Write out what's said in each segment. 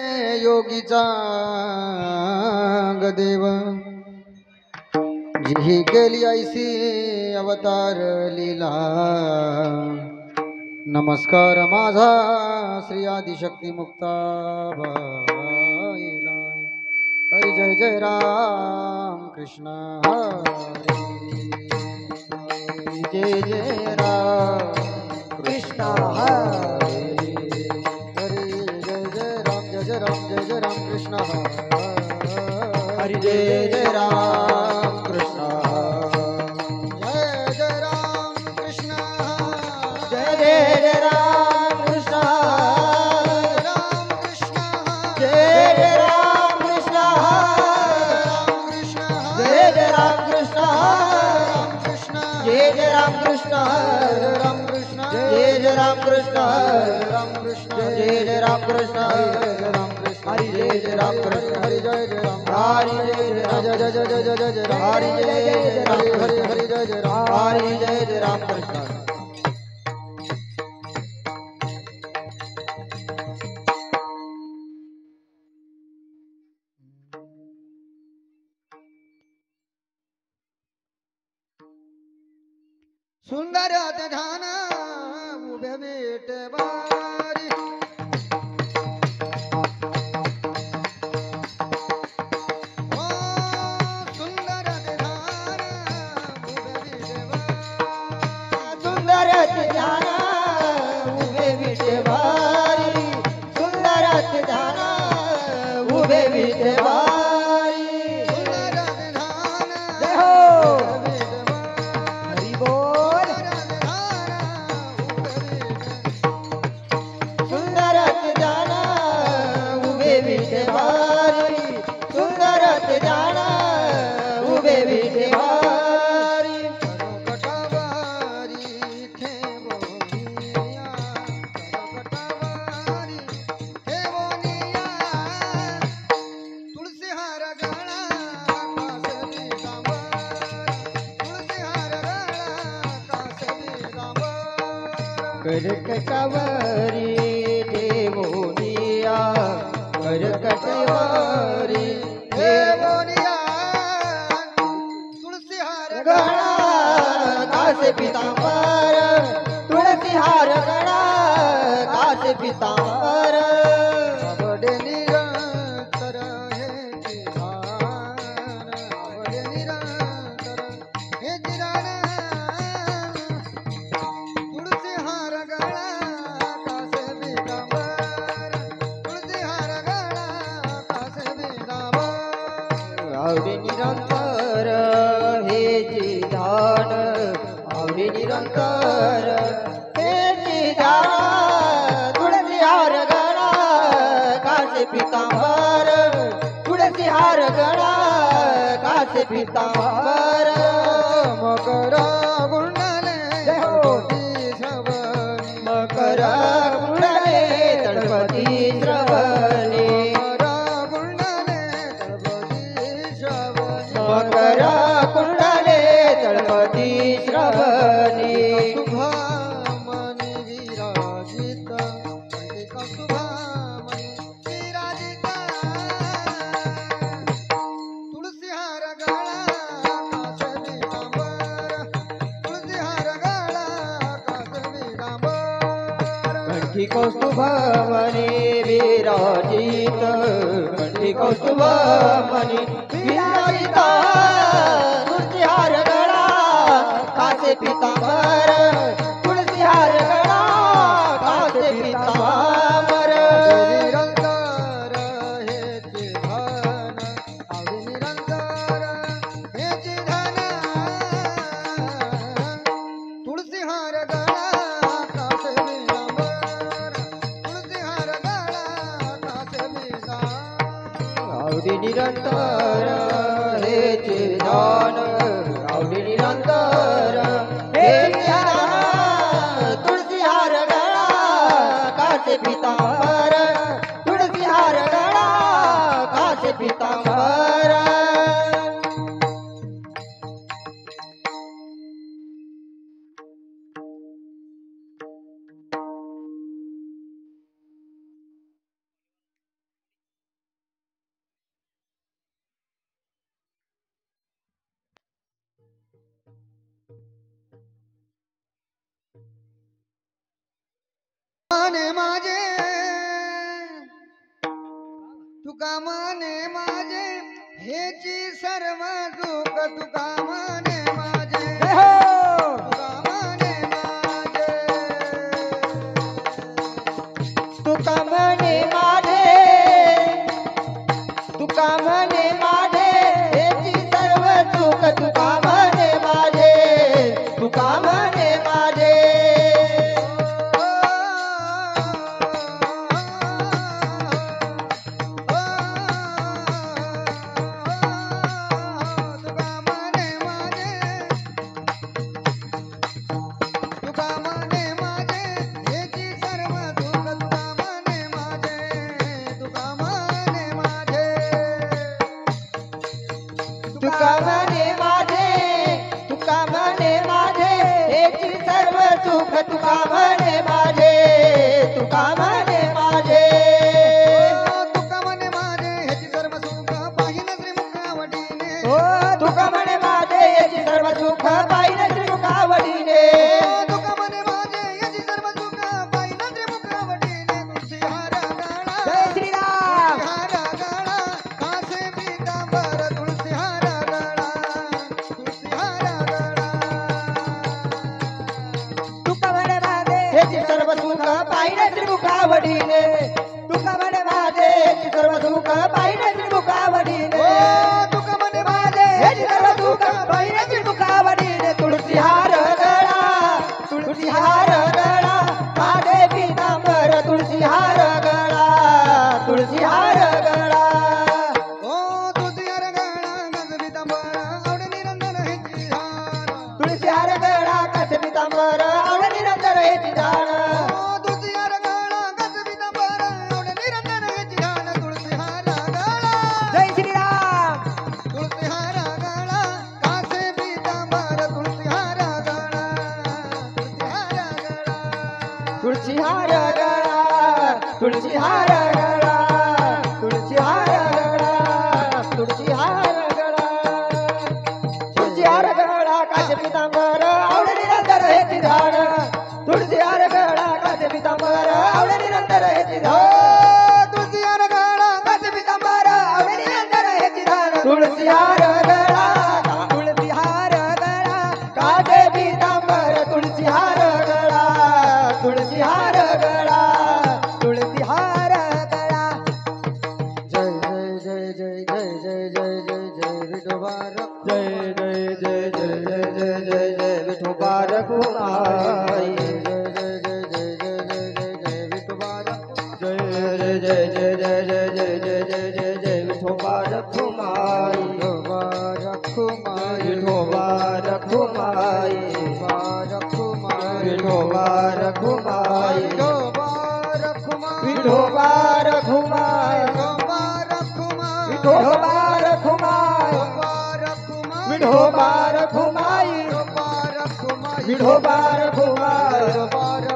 योगीचा गदेव जी केली ऐसी अवतार लीला। नमस्कार माझा श्री आदिशक्ती मुक्ताबाईला। हरी जय जय राम कृष्ण हरी जय जय राम कृष्ण हरी हरी जय जय राम जय जय राम जय जय राम कृष्ण हरी जय जय राम कृष्ण जय जय राम कृष्ण जय जय राम कृष्ण राम कृष्ण जय जय राम कृष्ण जय जय राम कृष्ण राम कृष्ण जय जय राम कृष्ण राम कृष्ण जय जय राम कृष्ण राम कृष्ण जय जय राम कृष्ण राम कृष्ण हरि जय जय राम कृष्ण हरि जय जय राम हरि जय जय जय जय जय जय जय जय हरि जय जय हरि हरि हरि जय जय राम हरि जय जय राम कृष्ण। सुंदर ध्यान उभे विठवारी ओ सुंदर ध्यान उभे विठवारी सुंदर ध्यान उभे विठवारी सुंदर ध्यान उभे विठवारी सुंदर ध्यान जय हो करकटवरी देवोनिया करकटवरी देवोनिया तुलसी हार गळा कासे पितांबर तुलसी हार गळा कासे पितांबर आवडे निरंतर हे ध्यान आवडे निरंतर हे ध्यान तुलसी हार गळा कासे पितांबर तुलसी हार गळा कासे पितांबर आवडे निरंतर हे ध्यान आवडे निरंतर हे ध्यान तुलसी हार गळा कासे पितांबर तुलसी हार गळा कासे पितांबर मकर गुंडले मकर गुंडले तळपती श्रवणे मकर कुंडले तळपती श्रवणे शुभामणी विराजित शुभामणी विराजित तुलसी हार गळा कासे पितांबर तुलसी हार गळा कासे पितांबर कंठी कौस्तुभमणी विराजित कंठी कौस्तुभमणी विराजित तुलसी हार गळा कासे पितांबर तुलसी हार गळा कासे पितांबर निरंतर हे ध्यान आवडे निरंतर हे ध्यान तुलसी हार गळा कासे पितांबर तुलसी हार गळा कासे पितांबर आवडे निरंतर हे ध्यान आवडे निरंतर हे ध्यान तुलसी हार गळा कासे पितांबर तुलसी हार गळा कासे पितांबर। माने माझे तुका माने माझे हेची सर्व दुःख तुका माने माझे तुका माने माझे तुका माने माझे तुका माने माझे हेची सर्व दुःख तुका माने माझे तुका माने माझे तुका म्हणे माझे तुका म्हणे माझे हेची सर्व सुख तुका म्हणे माझे तुका म्हणे माझे तुका म्हणे माझे हेची सर्व सुख पाहिन श्रीमुखावडीने तुका म्हणे माझे याची सर्व सुख पाहिन श्रीमुखावडीने तुका म्हणे माझे याची सर्व सुख पाहिन श्रीमुखावडीने तुळशीहार गळा जय श्रीराम तुळशीहार गळा कासे पीतांबर तुळशीहार सर्व सुख पाहिजे श्रीमुखावडीने तुका म्हणे माझे हेची सर्व सुख पाहिजे श्रीमुखावडीने तुका म्हणे माझे हेची सर्व सुख पाहिजे श्रीमुखावडीने तुळशीहार गळा तुळशीहार गळा माझे पीतांबर तुळशीहार गळा तुळशीहार गळा ओ तुळशीहार गळा गज पीतांबर आवडे निरंजन हेची हार तुळशीहार गळा कसे पीतांबर आवडे निरंजन हेची धार तुळशीहार गळा तुळशीहार गळा तुळशीहार गळा तुळशीहार गळा तुळशीहार गळा कासे पीतांबर आवडे निरंतर हेची झाड तुळशीहार गळा कासे पीतांबर आवडे निरंतर हेची झाड तुळशीहार गळा कासे पीतांबर आवडे निरंतर हेची झाड तुळशीहार गळा तुळशीहार गळा कासे पीतांबर तुळशीहार गळा तुळशीहार गळा तुळशीहार गळा जय जय जय जय जय जय जय जय विठोबा जय जय जय जय जय जय जय जय विठोबा रखुमाई जय जय जय जय जय जय जय जय विठोबा जय जय जय जय जय जय जय जय जय जय जय विठोबा रखुमाई विठोबा रखुमाई विठोबा रखुमाई विठोबा रखुमाई विठोबा रखुमाई विठोबा रखुमाई विठोबा रखुमाई विठोबा रखुमाई विठोबा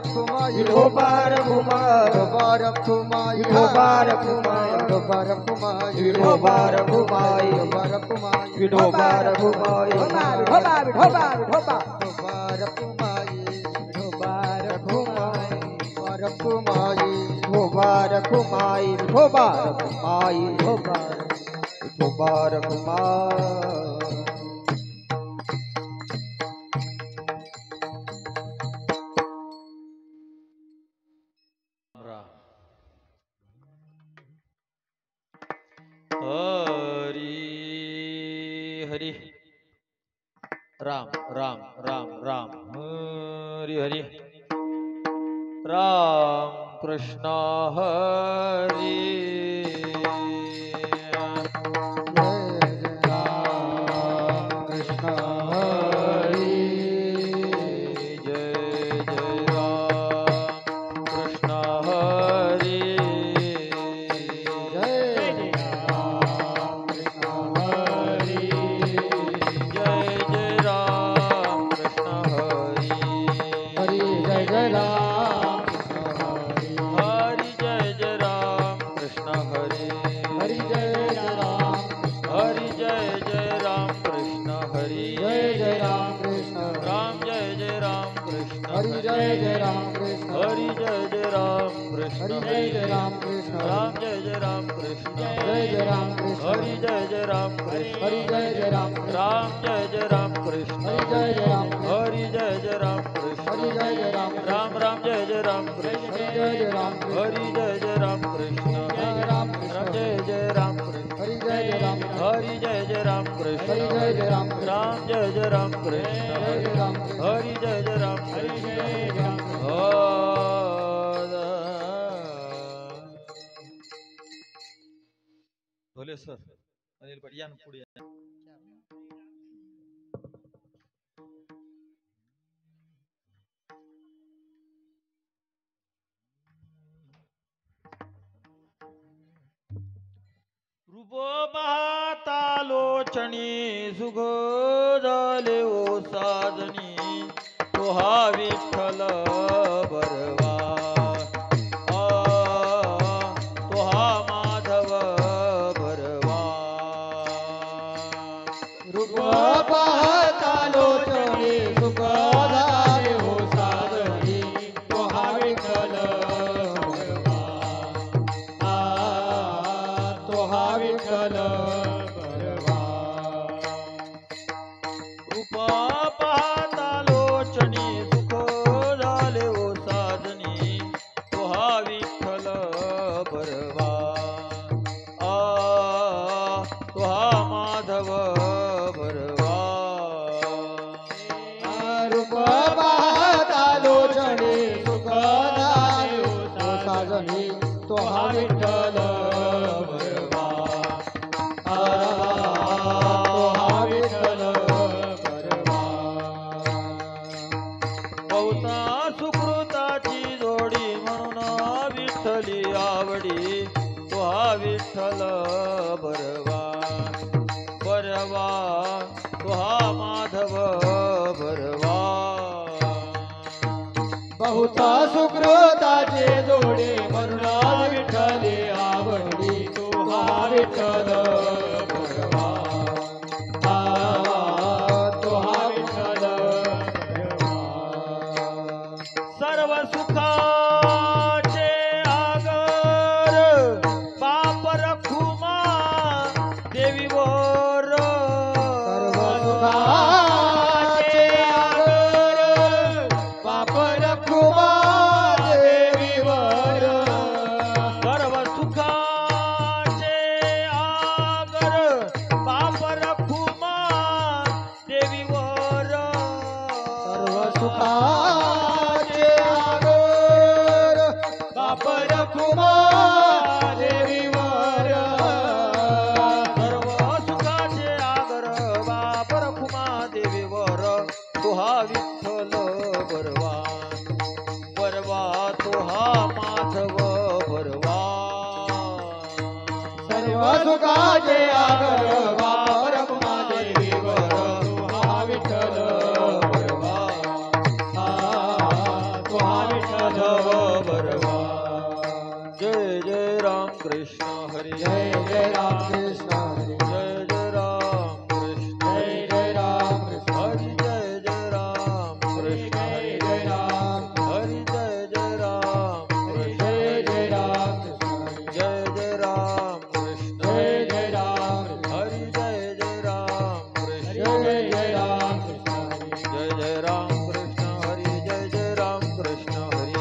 रखुमाई विठोबा रखुमाई विठोबा रखुमाई विठोबा रखुमाई विठोबा रखुमाई रखुमाई विठोबा रखुमाई विठोबा रखुमाई विठोबा रखुमाई हरी हरी राम राम राम राम हरी हरी राम कृष्ण हरी राम कृष्ण हरी जय जय राम कृष्ण हरी जय राम कृष्ण हरी जय जय राम कृष्ण हरी हरी जय जय राम हरि जय जय राम कृष्ण हरि हरि जय जय राम हरि जय जय राम कृष्ण हरि जय जय राम कृष्ण जय जय राम कृष्ण हरी जय जय राम कृष्ण हरी जय जय राम कृष्ण राम जय जय राम कृष्ण जय जय राम कृष्ण हरी जय जय राम कृष्ण हरी जय जय राम कृष्ण राम जय जय राम कृष्ण हरी जय जय राम कृष्ण हरी जय जय राम कृष्ण हरी जय जय राम कृष्ण राम राम जय जय राम कृष्ण हरी जय जय राम कृष्ण हरी जय जय राम कृष्ण जय राम कृष्ण राम जय जय राम कृष्ण हरी जय जय राम कृष्ण हरी जय जय राम कृष्ण हरी जय जय राम कृष्ण राम जय जय राम कृष्ण जय जय राम कृष्ण हरी जय जय राम हरी कृष्ण जय जय राम कृष्ण भोले सर अनिल पाटील या ना पुढे या. रूप पाहता लोचणी सुख झाले ओ साजनी तो हा विठ्ठल बरवा तो हा माधव बरवा रूप पाहता लोचणी सुख झाले हो साजनी तो हा विठ्ठल बरवा तो हा विठ्ठल बरवा रूप पाहता लोचणी सुख झाले ओ साजनी तो हा विठ्ठल बरवा तो हा माधव बरवा रूप पाहता लोचणी सुख झाले हो साजनी तो हा विठ्ठल बरवा तो हा विठ्ठल बरवा बहुता सुकृताची जोडी म्हणून विठ्ठली आवडी तो हा विठ्ठल बरवा बरवा तो हा माधव बरवा बहुता सुकृताचे जोडे म्हणून विठ्ठले आवडी तो हा विठ्ठल बरवा तो हा विठ्ठल बरवा सर्व सुखाचे आगर बाप रखुमा देवीवर सर्व सुखाचे आगर बाप रखुमा देवीवर सर्व सुखाचे आगर बाप रखुमा देवीवर सर्व सुखाचे आगर बाप रखुमा देवीवर सर्व सुखाचे आगर बाप रखुमा देवीवर तो हा विठ्ठल बरवा बरवा तो हा माधव बरवा सर्व सुखाचे आगर बाप रखुमा देवीवर तो हा विठ्ठल बरवा तो हा विठ्ठल बरवा जय जय राम कृष्ण हरी जय जय राम कृष्ण हरी जय जय राम कृष्ण जय जय राम कृष्ण हरी जय जय राम कृष्ण जय जय राम हरी जय जय राम कृष्ण जय जय राम कृष्ण जय जय राम कृष्ण जय जय राम हरी जय जय राम कृष्ण जय जय राम कृष्ण जय जय राम कृष्ण हरी जय जय राम कृष्ण हरी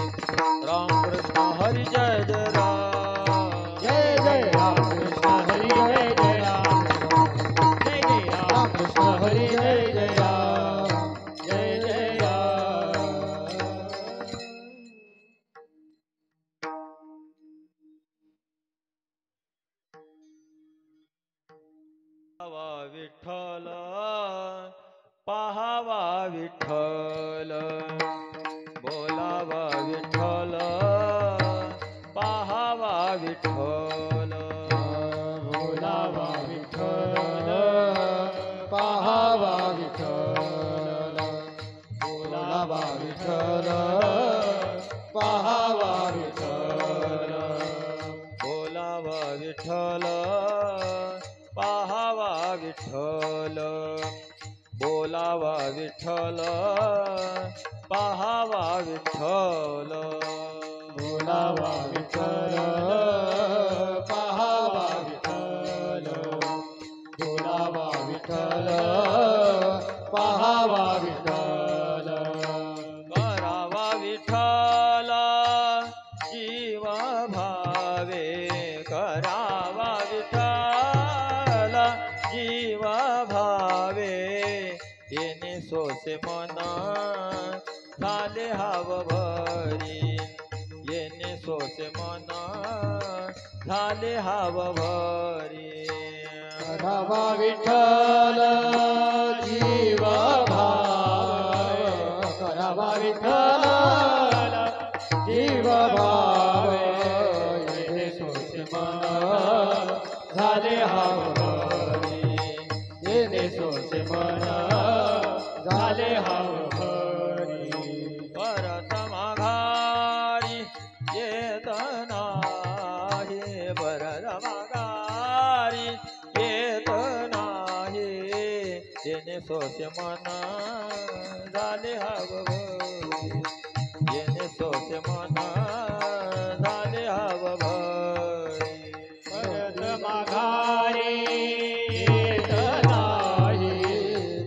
राम कृष्ण हरी जय जय राम जय जय राम कृष्ण हरी जय जय राम जय जय राम कृष्ण हरी जय जय राम जय जय राम पाहावा विठ्ठल पाहावा विठ्ठल बोलावा विठ्ठल पाहावा विठ्ठल बोलावा विठ्ठल पाहावा विठ्ठल बोलावा विठ्ठल पाहावा विठ्ठल बोलावा विठ्ठल पाहावा विठ्ठल बोलावा विठ्ठल पाहावा विठ्ठल बोलावा विठ्ठल पाहावा विठ्ठल बोलावा विठ्ठल पाहावा विठ्ठल करावा विठ्ठल जीव भावे करावा विठ्ठल जीव भावे येणे सोसे मन झाले हाव भरी येणे सोसे मन झाले हाव भरी करावा विठ्ठल जीव भाव करावा विठ्ठल जीव भाव येणे सोसे मन झाले हाव भरी येणे सोसे मन झाले हाव भरी परत माघारी येत नाही परत माघारी येत नाही येणे सोसे मन झाले हाव भरी येणे सोसे मन झाले हाव भरी परत माघारी येत नाही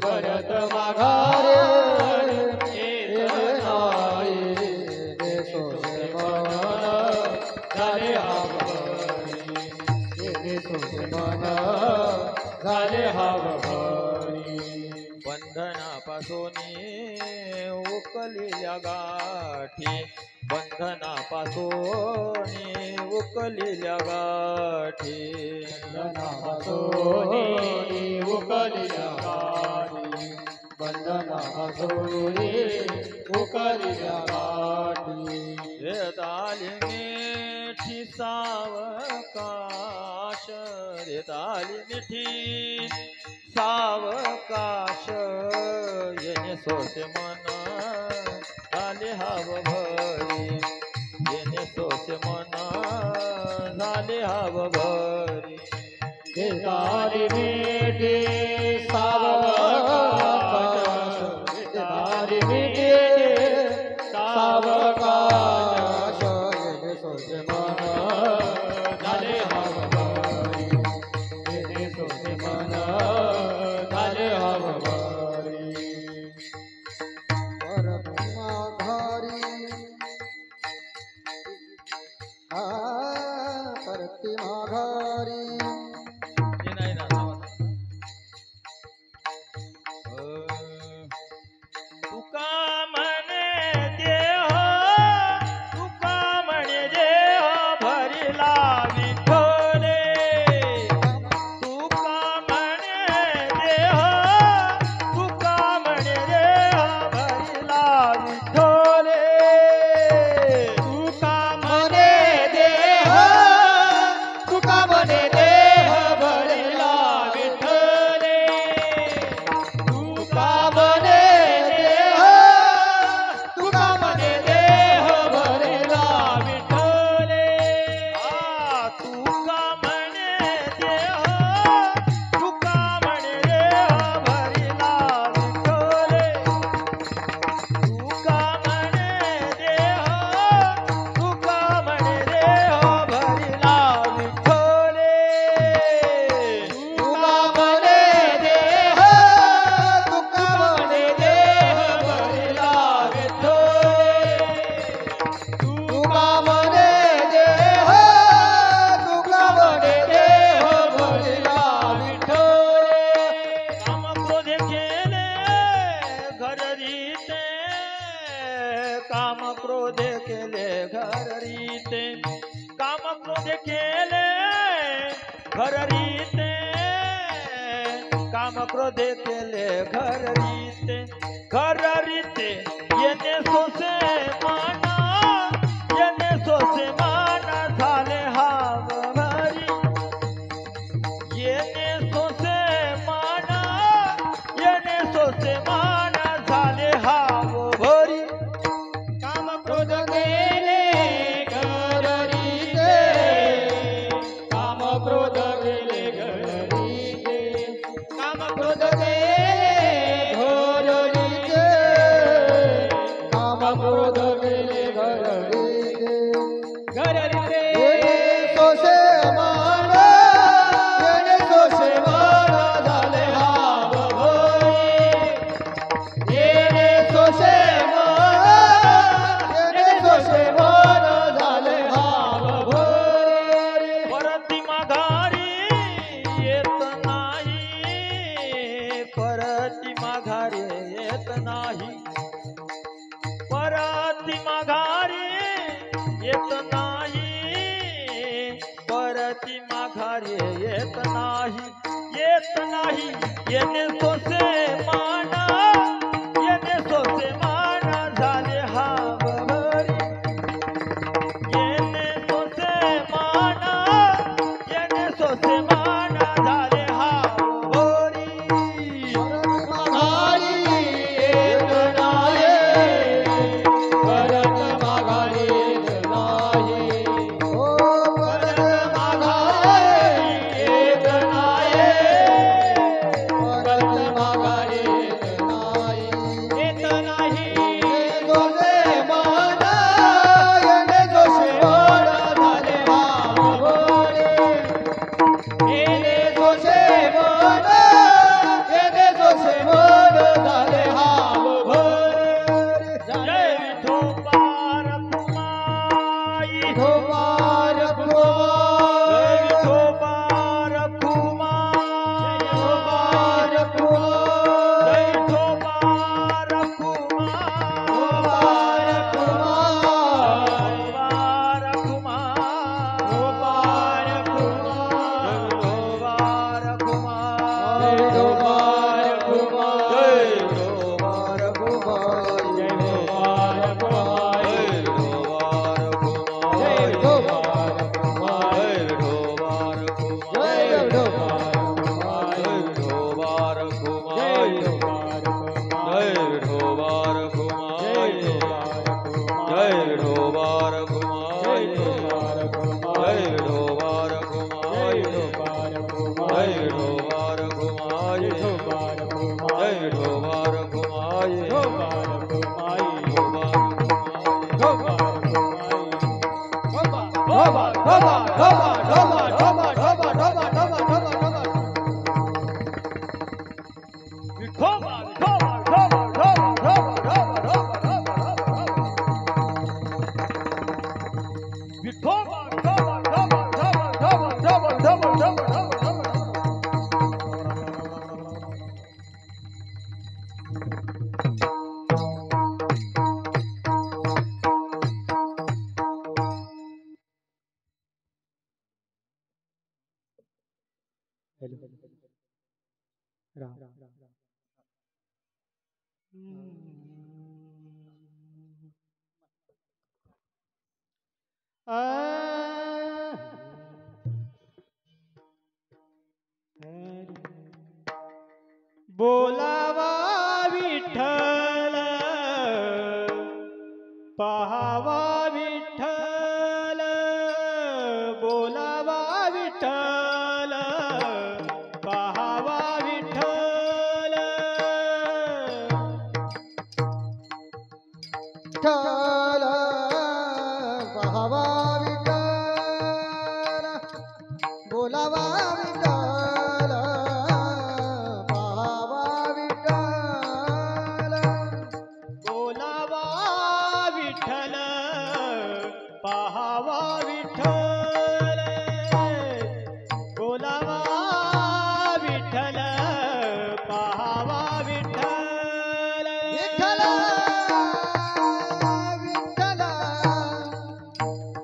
परत माघारी येत नाही येणे सोसे मन झाले हाव भरी येणे सोसे मन झाले हाव भरी बंधनापासून उकलिल्या गाठी बंधनापासून उकलिल्या गाठी बंधनापासून उकलिल्या गाठी बंधनापासून उकलिल्या गाठी रेताली मिठी सावकाश रेताली मिठी सावकाश येणे सोसे मन झाले हाव भरी येणे सोसे मन झाले हाव भरी देतारी मिठी सावकाश देतारी मिठी सावकाश येणे सोसे मन झाले हाव भरी येणे सोसे मन झाले हाव भरी परत माघारी परती माघारी हे नाही ना आवाज. तुका म्हणे देह तुका म्हणे देह भरिला विठ्ठले तुका म्हणे देह तुका म्हणे देह भरिला विठ्ठले तुका म्हणे देह तुका म्हणे देह भरला विठ्ठले तुका म्हणे देह तुका म्हणे देह भरला विठ्ठले तुका म्हणे देह तुका म्हणे देह भरिला विठ्ठले तुका म्हणे देह तुका म्हणे देह भरिला विठ्ठले तुका म्हणे देह तुका म्हणे देह भरला विठ्ठले तुका म्हणे देह तुका म्हणे देह भरला विठ्ठले काम क्रोधे केले घररीते काम क्रोधे केले घररीते काम क्रोधे केले घररीते काम क्रोधे केले घररीते घररीते येणे सोसे माना येणे सोसे माना झाले हाव भरी येणे सोसे माना येणे सोसे माना झाले हाव भरी काम क्रोध केले घररीते काम क्रोध केले घररीते काम क्रोध केले येत नाही येणे सोसे माना येणे सोसे माना झाले हाव भरी येणे सोसे माना येणे सोसे माना झाले हाव भरी माघारी येत नाही परत माघारी येत नाही हो परत माघारी येत नाही परत माघारी येत नाही येत नाही जोसे मान येणे जोसे मान झाले भाव भोळे येणे जोसे मान येणे जोसे मान झाले भाव भोळे जय विठोबार कुमाई धोपार जय कुमार विठोबार कुमाई धोपार जय कुमार विठोबार कुमाई धोपार कुमार विठोबार कुमाई धोपार कुमार विठोबार कुमाई धोपार कुमार जय जय विठोबार धोपार कुमाई कुमार जय विठोबार कुमाई जय धोपार कुमार जय विठोबार कुमाई जय जय धोपार कुमार विठोबार कुमाई जय धोपार जय कुमार विठोबार कुमाई जय धोपार कुमार जय विठोबार कुमाई जय धोपार कुमार जय विठोबार कुमाई जय धोपार कुमार जय विठोबार कुमाई धोपार धोबार कुमाई विठोबा बोलावा विठ्ठल पाहावा विठ्ठल बोलावा विठ्ठल पाहावा विठ्ठल विठ्ठल पाहावा विठ्ठल बोलावा विठ्ठल पाहावा विठ्ठल बोलावा विठ्ठल पाहावा विठ्ठल बोलावा विठ्ठल पाहावा विठ्ठल विठ्ठल विठ्ठल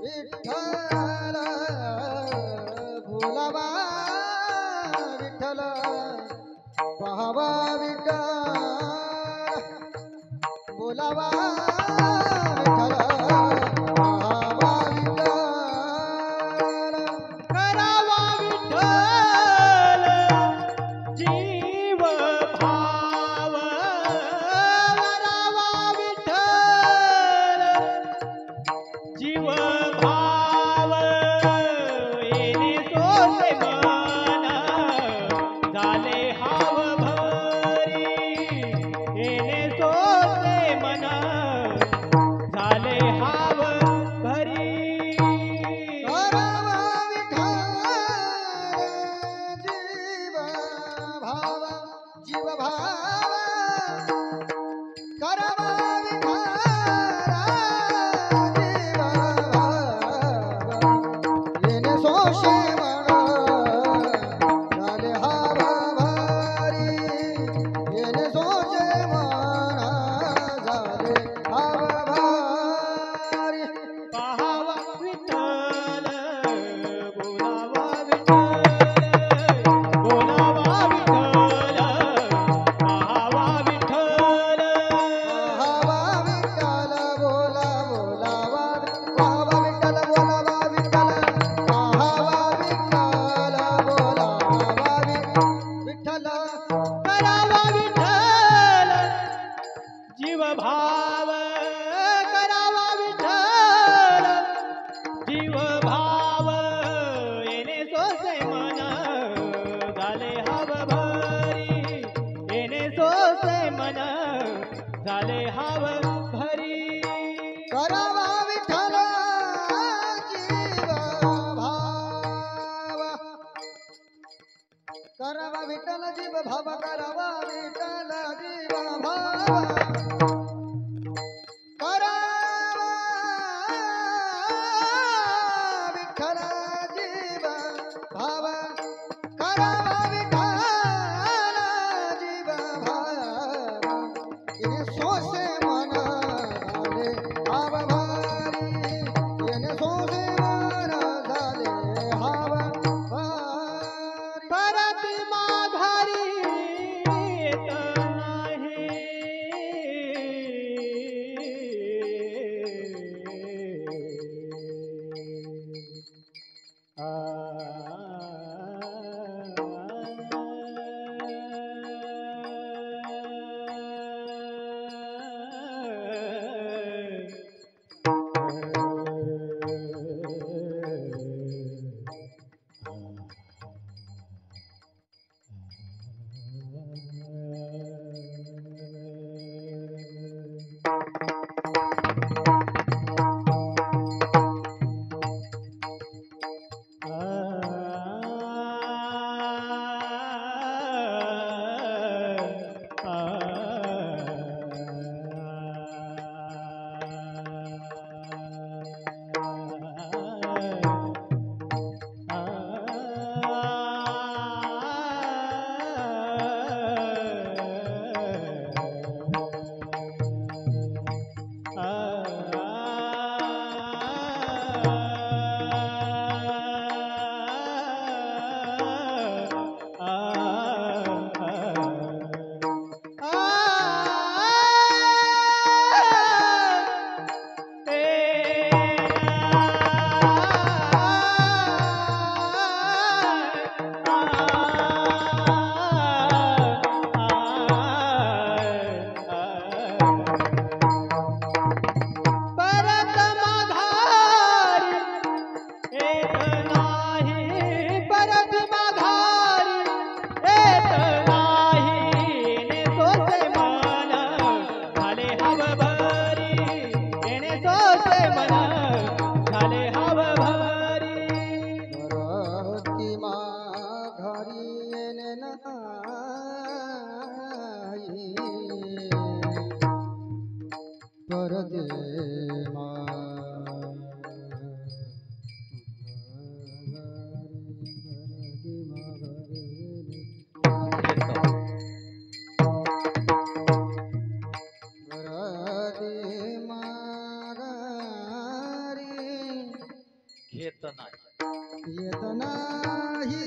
विठ्ठल बोलावा विठ्ठल पाहावा विठ्ठल बोलावा विठ्ठल पाहावा विठ्ठल करावा विठ्ठल जीव भाव करावा विठ्ठल जीव भाव येणे सोसे मन झाले हाव भरी येणे सोसे मन सोसे मन झाले हाव भरी येणे सोसे मन झाले हाव भरी करावा विठ्ठल जीव भाव करावा विठ्ठल जीव भाव करावा विठ्ठल जीव भाव करावा विठ्ठल जीव भाव करावा विठ्ठल जीव भाव इने सोसे मन झाले हाव भारी इने सोसे मन झाले हाव भारी परत माघारी येत नाही परत माघारी येत नाही परत माघारी येत नाही येणे सोसे मन झाले हाव भरी येणे सोसे मन झाले हाव भरी परती माघारी येणे नाही परते घेत नाही येत नाही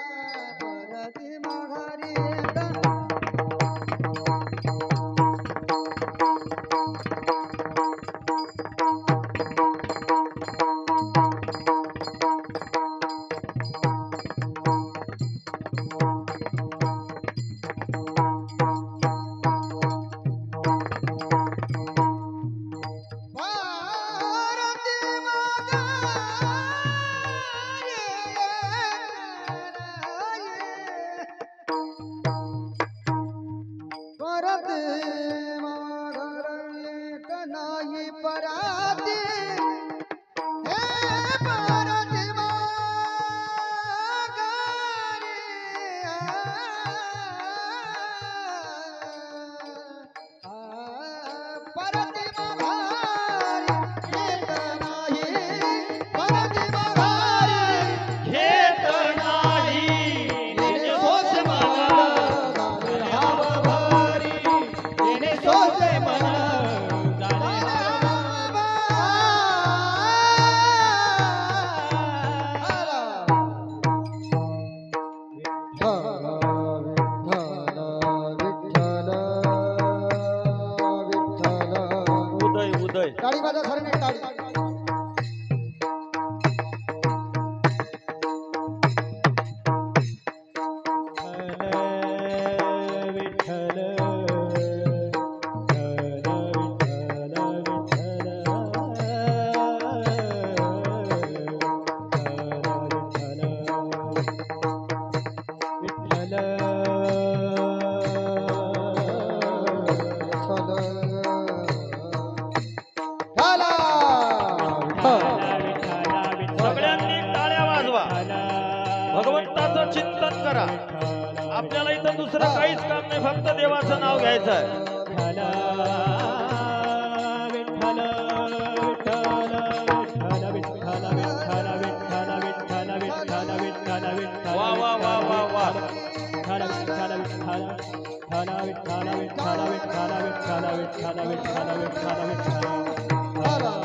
परती माघारी येत भारती माघारी भगवंताचं चिंतन करा. आपल्याला इथं दुसरं काहीच काम नाही, फक्त देवाचं नाव घ्यायचं आहे. वा वा वा वा वा.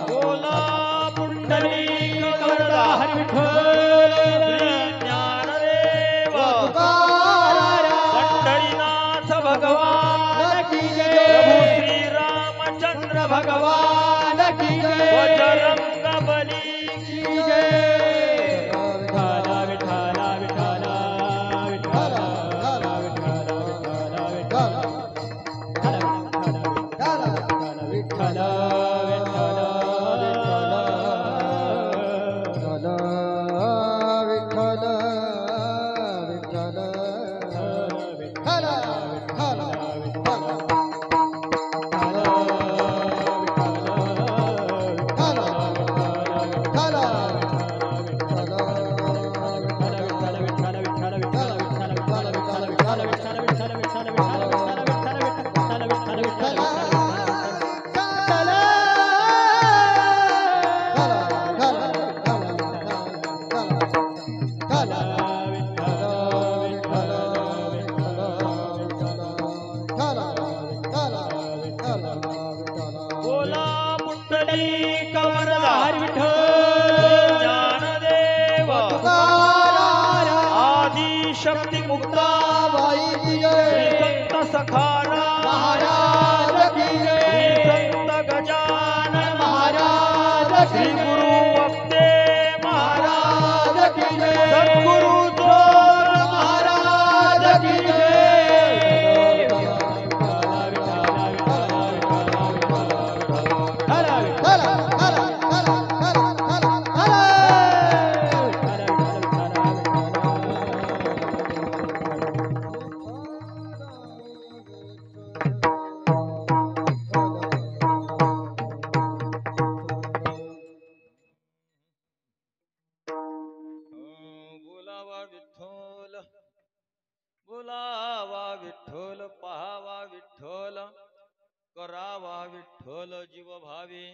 बोला पुंडलिक वरदा हरी विठ्ठल ज्ञानदेव पंढरीनाथ भगवान की जय. प्रभू श्री रामचंद्र भगवान की जय. बजरंग बली की जय. बोला पुंडलिक वरदा हरी विठ्ठल ज्ञानदेव आदि शक्ती मुक्ताबाई की जय. श्री संत सखाराम महाराज की जय. श्री संत गजानन महाराज श्री गुरु वक्ते महाराज की जय. सद्गुरु जोर महाराज की जय. विठ्ठल बोलावा विठ्ठल पाहावा विठ्ठल करावा विठ्ठल जीव भावे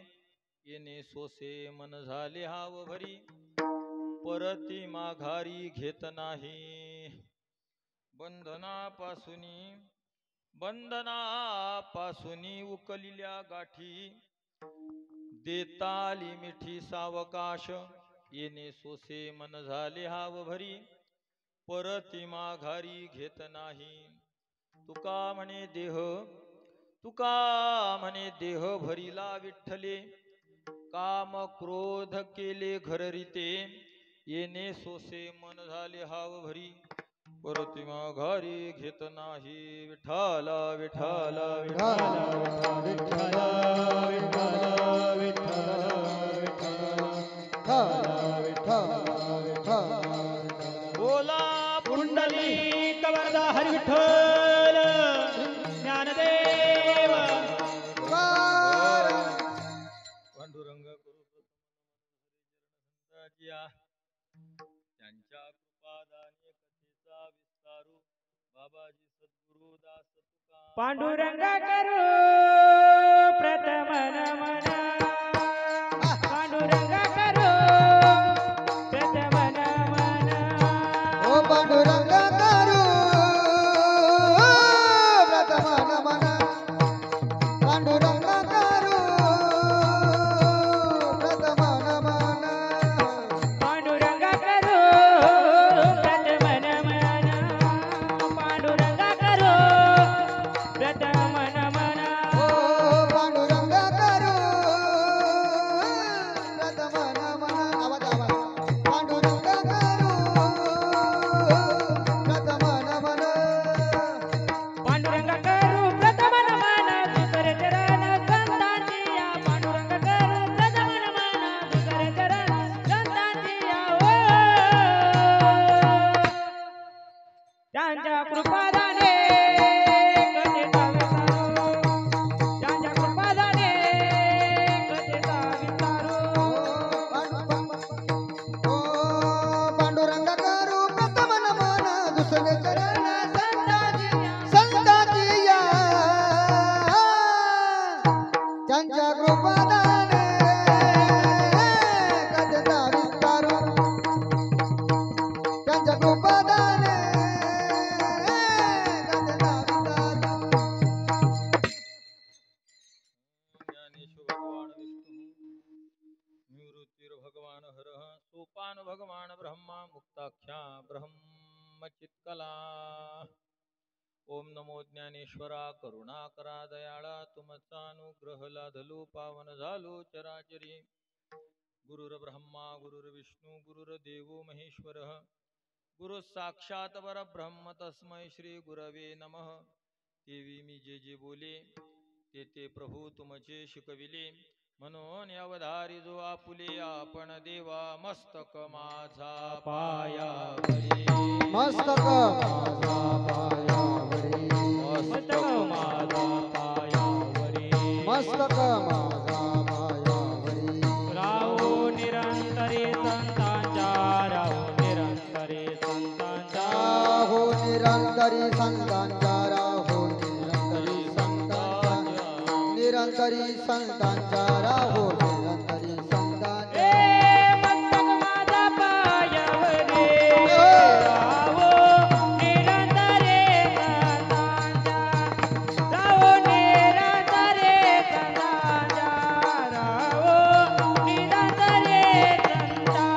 येणे सोसे मन झाले हाव भरी परती माघारी घेत नाही बंधनापासूनी उकलिल्या गाठी देताली मिठी सावकाश येणे सोसे मन झाले हाव भरी परती माघारी घेत नाही. तुका म्हणे देह भरिला विठ्ठले काम क्रोध केले घररिते येणे सोसे मन झाले हाव भरी परती माघारी घेत नाही. विठ्ठल विठ्ठल विठ्ठल बोला पुंडलिक वरदा हरी विठ्ठल ज्ञानदेव पांडुरंग त्यांच्या कृपादाने कथेचा विस्तारू बाबाजी सद्गुरु दास तुका पांडुरंग करू प्रथम नमन पांडुरंग करू प्रथम नमन ओ पांडुरंग करू प्रथम नमन पांडुरंग करू प्रथम नमन पांडुरंग करू प्रथम नमन पांडुरंग करू प्रथम नमन ओ पांडुरंग करू प्रथम नमन आवाज आवाज पांडुरंग करू प्रथम नमन पांडुरंग करू प्रथम नमन दुसरे चरण संतांची या पांडुरंग करू प्रथम नमन दुसरे चरण संतांची या त्यांच्या कृपादाने कथेचा विस्तारू त्यांच्या कृपादाने कथेचा विस्तारू ओ पांडुरंग करू प्रथम जगोपादान ज्ञानेश्वर भगवान विष्णु निवृत्तिर्भगवान हरः सोपान भगवान ब्रह्मा मुक्ताख्या ब्रह्मचित्कला ओम नमो ज्ञानेश्वरा करुणाकरा दयाळा तुमचा अनुग्रह लाधलो पावन झालो चराचरी गुरुर्ब्रह्मा गुरुर्विष्णू गुरुर्देवो महेश्वरः गुरु साक्षात परब्रह्म तस्मै श्री गुरवे नमः देवी मी जे जे बोले ते प्रभू तुमचे शिकविले म्हणून अवधारी जो आपुले आपण देवा मस्तक माझा पायावरी मस्तक माझा पायावरी मस्तक माझा पायावरी मस्तक माझा पायावरी राहो निरंतरी संतांच्या राहो निरंतरी संतांच्या राहो निरंतरी संतांच्या राहो निरंतरी संतांच्या निरंतरी संतांच्या राहो निरंतरी संतांच्या ए मस्तक माझा पायावरी राहो निरंतरी संतांच्या राहो निरंतरी संतांच्या राहो निरंतरी संतांच्या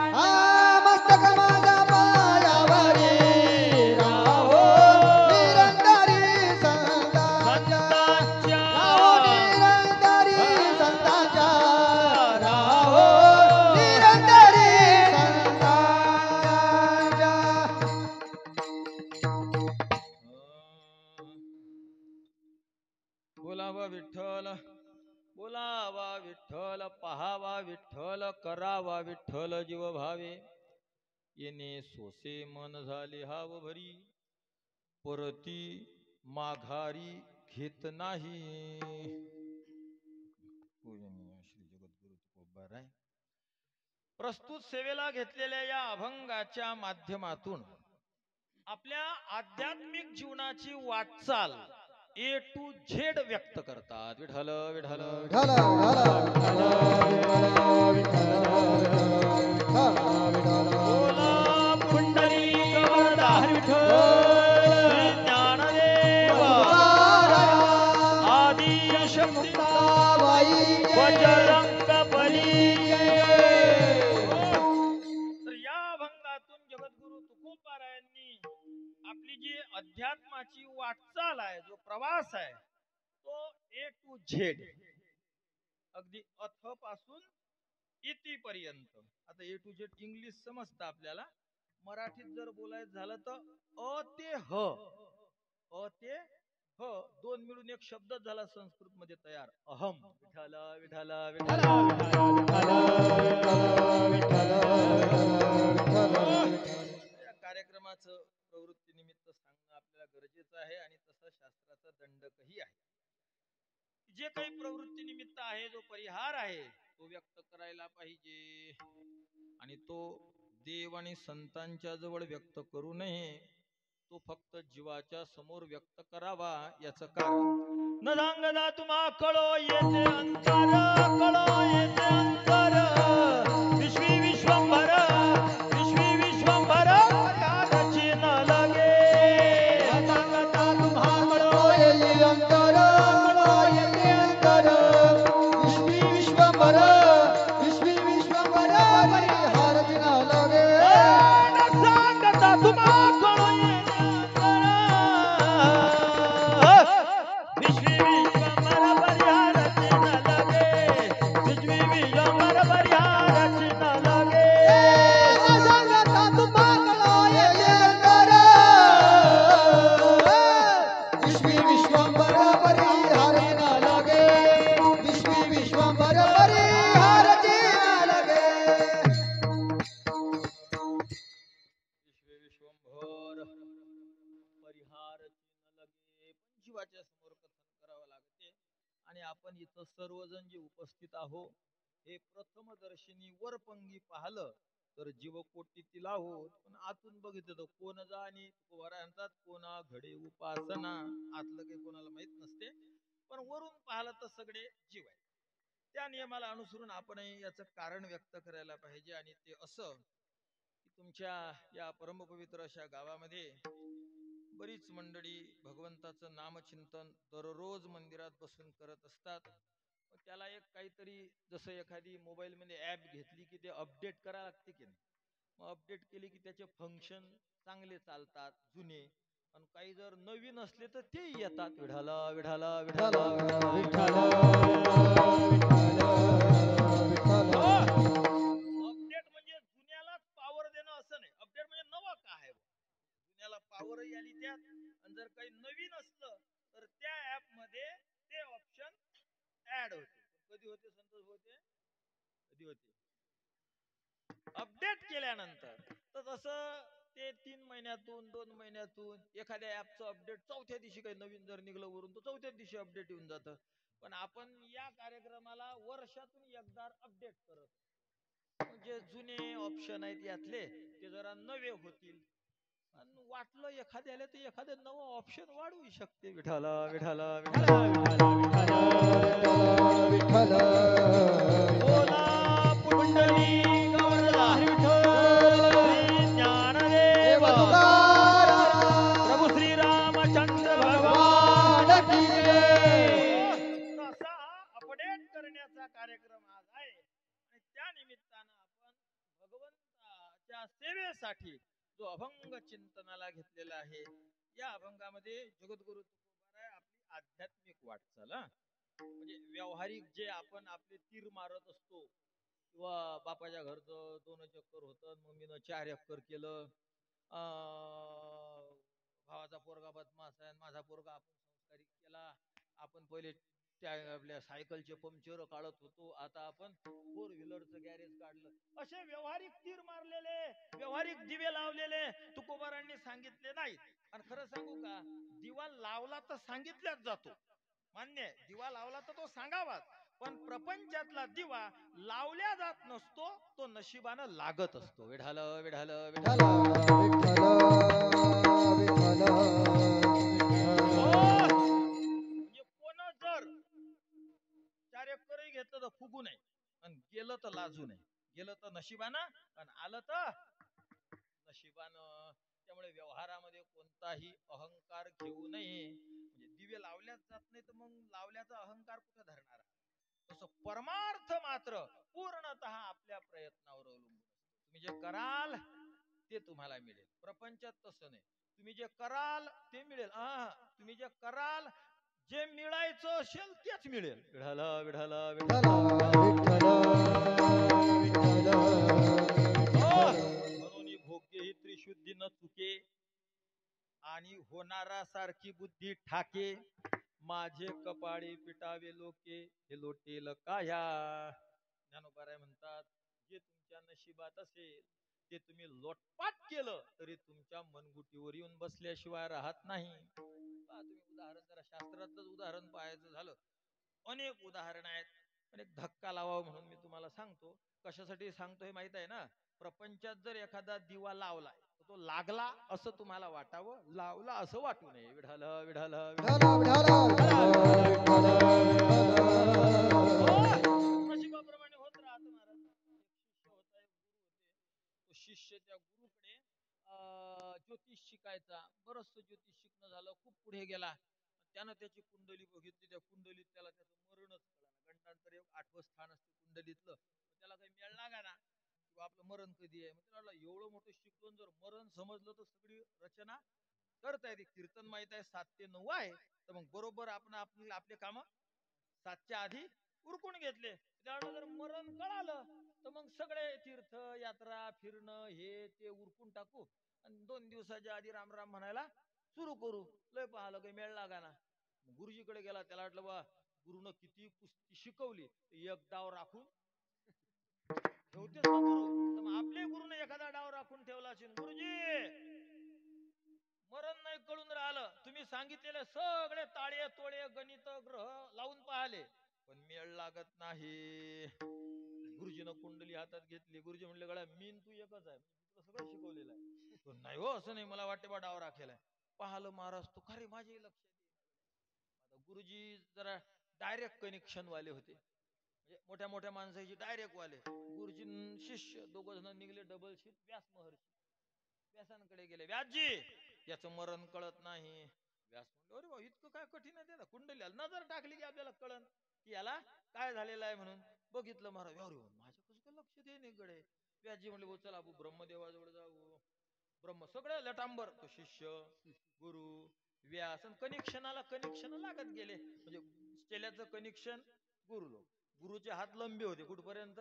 मस्तक माझा पायावरी राहो निरंतरी संतांच्या राहो निरंतरी संतांच्या राहो निरंतरी संतांच्या बोलावा विठ्ठल बोलावा विठ्ठल पहावा विठ्ठल करावा विठ्ठल जीव भावे येणे सोसे मन झाले हाव भरी परती माघारी घेत नाही पूजनीय श्री जगद्गुरु तुकोबाराय प्रस्तुत सेवेला घेतलेल्या या अभंगाच्या माध्यमातून आपल्या आध्यात्मिक जीवनाची वाटचाल ए टू झेड व्यक्त करतात विठ्ठल विठ्ठल विठ्ठल बोला पुंडलिक वरदाहरी विठ्ठल श्री ज्ञानदेव आदि शक्ती बजरंग बली तर या अभंगातून जगद्गुरु तुकोबारायांनी आपली जी अध्यात्माची वाटचाल आहे जो प्रवास आहे तो ए टू झेड अगदी अथ पासून इति पर्यंत आता ए टू झेड इंग्लिश समजतं आपल्याला मराठीत जर बोलायचं झालं तर अ ते ह दोन मिळून एक शब्द झाला संस्कृत मध्ये तयार अहम विठ्ठल विठ्ठल विठ्ठल या कार्यक्रमाचं प्रवृत्ती निमित्त सांगणं आपल्याला गरजेचं आहे आणि तसा शास्त्राचा दंडकही आहे जे काही प्रवृत्ती निमित्त आहे जो परिहार आहे तो व्यक्त करायला पाहिजे आणि तो देव आणि संतांच्या जवळ व्यक्त करू नये तो फक्त जीवाच्या समोर व्यक्त करावा याचं कारण न सांगता तुम्हा कळो येते अंतर कळो येते अंतर विश्वी विश्वंभर विश्वी विश्वंभर याची न लगे सांगता तुम्हा कळो येते अंतर कळो येते अंतर विश्वी विश्वंभर विश्वी विश्वंभर परिहार जिना लगे न सांगता तुम्हा कळो येते अंतर विश्वी विश्वंभर परिहाराची न लगे विश्वी विश्वंभर परिहाराची न लगे सांगता तुम्हा कळो येते अंतर विश्वी विश्वंभर परिहार जिना लगे विश्वी विश्वंभर परिहार जिना लगे विश्वे विश्वंभर परिहार चिन्ह लगे पण जीवाच्या समोर कथन करावं लागते आणि आपण इथं सर्वजण जे उपस्थित आहो हे प्रथमदर्शनी वरपंगी पाहलं तर जीवकोटीतील आहोत पण आतून बघितलं तर कोण जाणी वरांचात कोणा घडे उपासना आतलं काही कोणाला माहित नसते पण वरून पाहिलं तर सगळे जीव आहे त्या नियमाला अनुसरून आपण याचं कारण व्यक्त करायला पाहिजे आणि ते असं की तुमच्या या परमपवित्र अशा गावामध्ये बरीच मंडळी भगवंताचं नामचिंतन दररोज मंदिरात बसून करत असतात. त्याला एक काहीतरी जसं एखादी मोबाईल मध्ये ऍप घेतली की ते अपडेट करावं लागते की नाही. मग अपडेट केली की त्याचे फंक्शन चांगले चालतात जुने, आणि काही जर नवीन असले तर ते येतात. विढाला विढाला विढाला अपडेट म्हणजे जुन्यालाच पावर देणं असं नाही. अपडेट म्हणजे नवं काय आहे, जुन्याला पावरही आली त्यात, आणि जर काही नवीन असलं तर त्या ऍप मध्ये ते ऑप्शन ऍड होते. कधी होते संतोष होते, कधी होते अपडेट केल्यानंतर. तर तसं ते 3 महिन्यातून 2 महिन्यातून एखाद्या ऍपचं अपडेट चौथ्या दिवशी काही नवीन जर निघलं वरून तर चौथ्या दिवशी अपडेट येऊन जातं. पण आपण या कार्यक्रमाला वर्षातून एकदा अपडेट करत, जे जुने ऑप्शन आहेत यातले ते जरा नवे होतील. आणि वाटलं एखाद्याला तर एखादं नवं ऑप्शन वाढवू शकते. विठाला विठाला विठाला विठ्ठल बोला पुंडलिक वरदा श्री ज्ञानदेव प्रभू श्री रामचंद्र भगवान की जय. तसा हा अपडेट करण्याचा कार्यक्रम आज आहे. आणि त्या निमित्तानं आपण भगवंताच्या सेवेसाठी जो अभंग चिंतनाला घेतलेला आहे, या अभंगामध्ये जगद्गुरु तुकोबाराय आपली आध्यात्मिक वाटचाल, म्हणजे व्यावहारिक जे आपण आपले तीर मारत असतो, किंवा बापाच्या घरचं 2 चक्कर होतं, मम्मीनं 4 एकर केलं, भावाचा पोरगा बदमाश आहे, माझा पोरगा आपण संस्कारित केला, आपण पहिले त्या आपल्या सायकलचे पंक्चर काढत होतो, आता आपण 4 व्हीलरचं गॅरेज काढलं. असे व्यवहारिक तीर मारलेले, व्यवहारिक दिवे लावलेले तुकोबारांनी सांगितले नाहीत. आणि खरं सांगू का, दिवा लावला तर सांगितल्याच जातो, मान्य आहे, दिवा लावला तर तो सांगावाच. पण प्रपंचातला दिवा लावल्या जात नसतो, तो नशिबानं लागत असतो. विढाल विढाल विढाल म्हणजे कोण जर 4 एकरही घेतलं तर फुगू नये, आणि गेलं तर लाजू नये. गेलं तर नशिबानं, आणि आलं तर नशिबानं. त्यामुळे व्यवहारामध्ये कोणताही अहंकार घेऊ नये. म्हणजे दिवे लावल्याच जात नाही तर मग लावल्याचा अहंकार कुठे धरणार. तसं परमार्थ मात्र पूर्णतः आपल्या प्रयत्नावर अवलंबून. तुम्ही जे कराल ते तुम्हाला मिळेल. प्रपंचात तसं नाही, तुम्ही जे कराल ते मिळेल. तुम्ही जे कराल, जे मिळायचं असेल तेच मिळेल. विढाला विढाला विढाला म्हणून भोग्य ही त्रिशुद्धी न चुके, आणि होणारा सारखी बुद्धी ठाके, माझे कपाळी पिटावे लोके, हे लोटेल काया. ज्ञानोबाराय म्हणतात, जे तुमच्या नशिबात असेल ते तुम्ही लोटपाट केलं तरी तुमच्या मनगुटीवर येऊन बसल्याशिवाय राहत नाही. तुम्ही उदाहरण जरा शास्त्रातलंच उदाहरण पाहायचं झालं, अनेक उदाहरण आहेत, पण एक धक्का लावावं म्हणून मी तुम्हाला सांगतो. कशासाठी सांगतो हे माहित आहे ना. प्रपंचात जर एखादा दिवा लावलाय तर तो लागला असं तुम्हाला वाटावं, लावला असं वाटू नये. विढाल विढाल नशिबाप्रमाणे होत राहत. महाराज शिष्य होता, एक गुरु होते. तो शिष्य त्या गुरुकडे ज्योतिष शिकायचा. बरचसं ज्योतिष शिकणं झालं, खूप पुढे गेला. त्यानं त्याची कुंडली बघितली, त्या कुंडलीत त्याला त्याचं मरणच कळलं. गंडांतर 8वं स्थान असते कुंडलीतलं, त्याला काही मेळ लागा ना, किंवा आपलं मरण कधी आहे. मग त्याला एवढं मोठं शिकवून जर मरण समजलं तर सगळी रचना करता येते. कीर्तन माहित आहे 7 ते 9 आहे, तर मग बरोबर आपण आपले काम 7च्या आधी उरकून घेतले. त्याला जर मरण कळालं तर मग सगळे तीर्थ यात्रा फिरणं हे ते उरकून टाकू, आणि 2 दिवसाच्या आधी राम राम म्हणायला सुरू करू. लय पाहिलं काही मेळ लागा ना. गुरुजीकडे गेला, त्याला वाटलं बा गुरुनं किती कुस्ती शिकवली, एक डाव राखून ठेवतेच ना गुरु. तर मग आपले गुरुने एखादा डाव राखून ठेवला असेल. गुरुजी मरण नाही कळून राहिलं, तुम्ही सांगितलेले सगळे ताळे तोळे गणित ग्रह लावून पाहिले, पण मेळ लागत नाही. गुरुजीनं कुंडली हातात घेतली. गुरुजी म्हणले, गड्या मीन तू एकच आहे, तुला सगळं शिकवलेलं आहे. नाही हो, असं नाही, मला वाटते बा डाव राखेलाय. पाहिलं महाराज तो, खरे माझे लक्षात येईल. गुरुजी जरा डायरेक्ट कनेक्शन वाले होते, म्हणजे मोठ्या मोठ्या माणसाची डायरेक्ट वाले. गुरुजी शिष्य दोघं जण निघले डबल शीट व्यास महर्षी. व्यासांकडे गेले, व्यासजी याचं मरण कळत नाही. व्यास म्हणले अरे भाऊ इतकं काय कठीण आहे त्याला, कुंडली नजर टाकली की आपल्याला कळन की याला काय झालेलं आहे म्हणून. बघितलं महाराज, अरे माझ्या कसं काय लक्ष दे नाही गडे. व्यासजी म्हणले भाऊ चला आपण ब्रह्मदेवाजवळ जाऊ. ब्रह्म सगळं लटांबर, तो शिष्य गुरु व्यास, कनेक्शन लागत गेले. म्हणजे चेल्याचं कनेक्शन गुरु, गुरुचे हात लंबे होते कुठपर्यंत,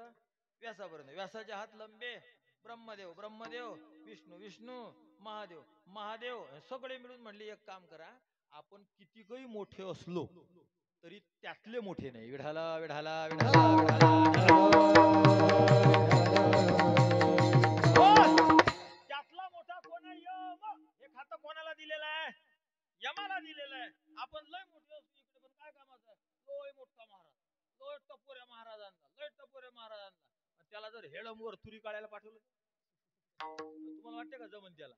व्यासापर्यंत. व्यासाचे हात लंबे ब्रह्मदेव, विष्णू महादेव सगळे मिळून म्हणले एक काम करा, आपण कितीकही मोठे असलो तरी त्यातले मोठे नाही. विढाला विढाला विढाला त्यातला मोठा कोण आहे? यम. हे खातं कोणाला दिलेलं आहे? यमाला दिलेलं आहे. आपण लय मोठे असतो इकडे, पण काय कामाचं आहे? लोय मोठा महाराज, लय टपोऱ्या महाराजांना त्याला जर हेळमवर तुरी काढायला पाठवलं, तुम्हाला वाटते का जमन त्याला?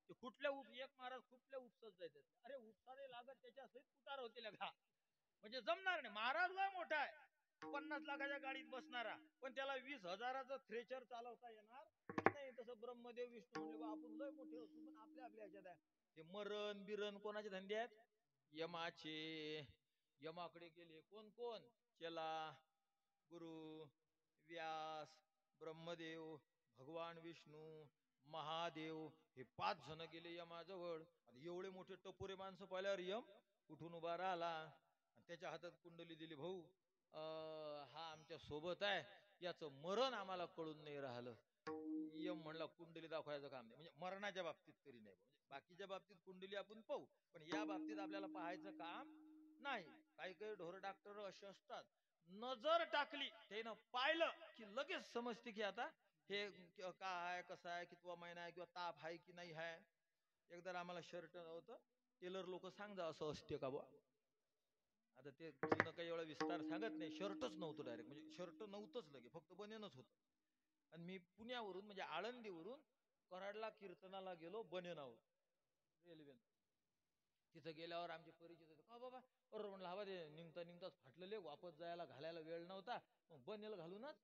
ते कुठल्या एक महाराज कुठल्या उपसत जायचं, अरे उपसारे लागत त्याच्या सहित कुटार होतील का, म्हणजे जमणार नाही. महाराज लय मोठा आहे, 50 लाखाच्या गाडीत बसणारा, पण त्याला 20,000चं थ्रेचर चालवता येणार नाही. तसं ब्रह्मदेव विष्णू म्हणले आपण लय मोठे असू, पण आपल्या ह्याच्यात आहे. हे मरण बिरण कोणाचे धंदे आहेत? यमाचे. यमाकडे गेले कोण? चला गुरु व्यास, ब्रह्मदेव, भगवान विष्णू, महादेव, हे 5 जण गेले यमाजवळ. एवढे मोठे टपोरे माणसं पाहिल्यावर यम कुठून उभा राहिला, त्याच्या हातात कुंडली दिली. भाऊ हा आमच्या सोबत आहे, याचं मरण आम्हाला कळून नाही राहिलं. यम म्हणला कुंडली दाखवायचं काम नाही, म्हणजे मरणाच्या बाबतीत तरी नाही. म्हणजे बाकीच्या बाबतीत कुंडली आपण पाहू, पण या बाबतीत आपल्याला पाहायचं काम नाही. काही ढोर डॉक्टर असे असतात, नजर टाकली त्यानं पाहिलं की लगेच समजते की आता हे का आहे, कसं आहे, कितवा महिना आहे, किंवा ताप आहे की नाही आहे. एकदा आम्हाला शर्ट नव्हतं, टेलर लोक सांगा असं असते का बुवा. आता ते जुनं काही एवढा विस्तार सांगत नाही, शर्टच नव्हतं डायरेक्ट, म्हणजे शर्ट नव्हतंच लगे, फक्त बनेनच होतं. आणि मी पुण्यावरून म्हणजे आळंदीवरून कराडला कीर्तनाला गेलो बनेनावर रेल्वेनं. तिथं गेल्यावर आमचे परिचित होते, का बाबा बरोबर म्हणलं, हवा ते निघताच फाटलेले, वापस जायला घालायला वेळ नव्हता, मग बनेल घालूनच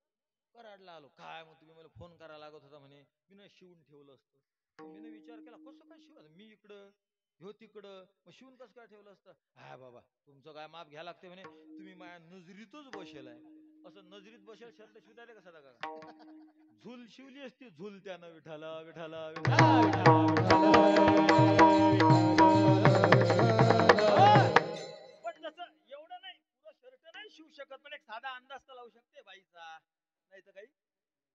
कराडला आलो. काय मग तुम्ही मला फोन करायला लागत होता म्हणे, मी शिवून ठेवलं असतं. मी विचार केला कसं काय शिव, मी इकडं ह्यो तिकडं, मग शिवून कसं काय ठेवलं असतं. हा बाबा तुमचं काय माप घ्या लागते म्हणे, तुम्ही माझ्या नजरीतच बसेल आहे. असं नजरीत बसेल शर्ट शिवताले कसा का झुल शिवली असती, झुल त्यानं विठाला विठाला पण तसं एवढं नाही, पुरं शर्ट नाही शिवू शकत, पण एक साधा अंदाज तर लावू शकते बाईचा, नाही तर काही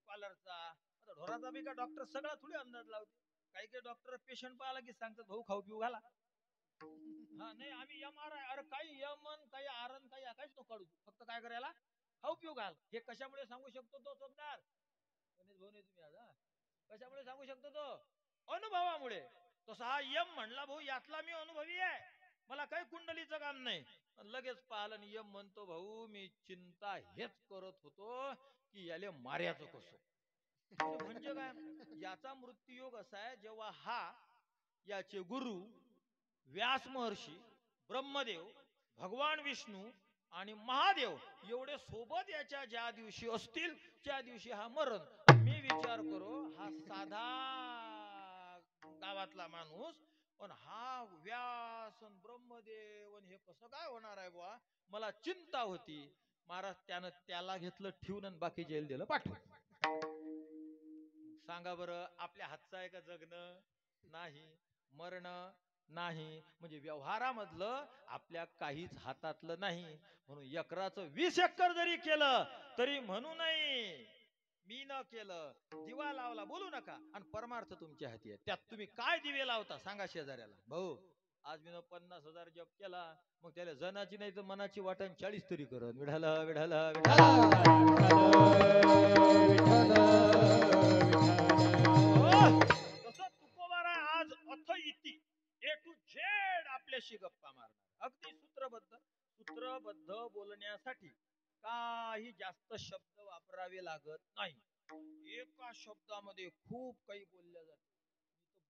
कॉलरचा. आता ढोराचा बी का डॉक्टर सगळा थोडी अंदाज लावते. काही डॉक्टर पेशंट पाहिला की सांगतात भाऊ खाऊ पिऊ घाला. हा नाही आम्ही MRI, अरे काही यमन काही आरण काही काहीच नको काढू, फक्त काय करायला खाऊ पिऊ घाल. हे कशामुळे सांगू शकतो तो समजार तुम्ही आज, कशामुळे सांगू शकतो तो? अनुभवामुळे. तसा हा यम म्हणला भाऊ यातला मी अनुभवी आहे, मला काही कुंडलीचं काम नाही. लगेच पाहिलं आणि यम म्हणतो भाऊ मी चिंता हेच करत होतो की याले मार्याचं कसं. म्हणजे काय, याचा मृत्यूयोग असा आहे, जेव्हा हा याचे गुरु व्यास महर्षी, ब्रह्मदेव, भगवान विष्णू आणि महादेव एवढे सोबत याच्या ज्या दिवशी असतील त्या दिवशी हा मरण. मी विचार करो हा साधा गावातला माणूस, पण हा व्यास ब्रह्मदेव हे कसं काय होणार आहे बुवा, मला चिंता होती. महाराज त्यानं त्याला घेतलं ठेवून आणि बाकी जेल दिलं पाठवून. सांगा बरं आपल्या हातचं आहे का जगणं? नाही. मरणं नाही. म्हणजे व्यवहारामधलं आपल्या काहीच हातातलं नाही. म्हणून एकराचं 20 एकर जरी केलं तरी म्हणू नये मी न केलं. दिवा लावला बोलू नका, आणि परमार्थ तुमच्या हाती आहे. त्यात तुम्ही काय दिवे लावता सांगा शेजाऱ्याला. भाऊ आज मी 50,000 जप केला, मग त्याला जनाची नाही तर मनाची वाटण 40 तरी करत. विढाला विढाला तसं तुकोबारा आज अथ इति A to Z आपल्याशी गप्पा मारणार, अगदी सूत्रबद्ध बोलण्यासाठी काही जास्त शब्द वापरावे लागत नाही. एका शब्दामध्ये खूप काही बोलल्या जाते.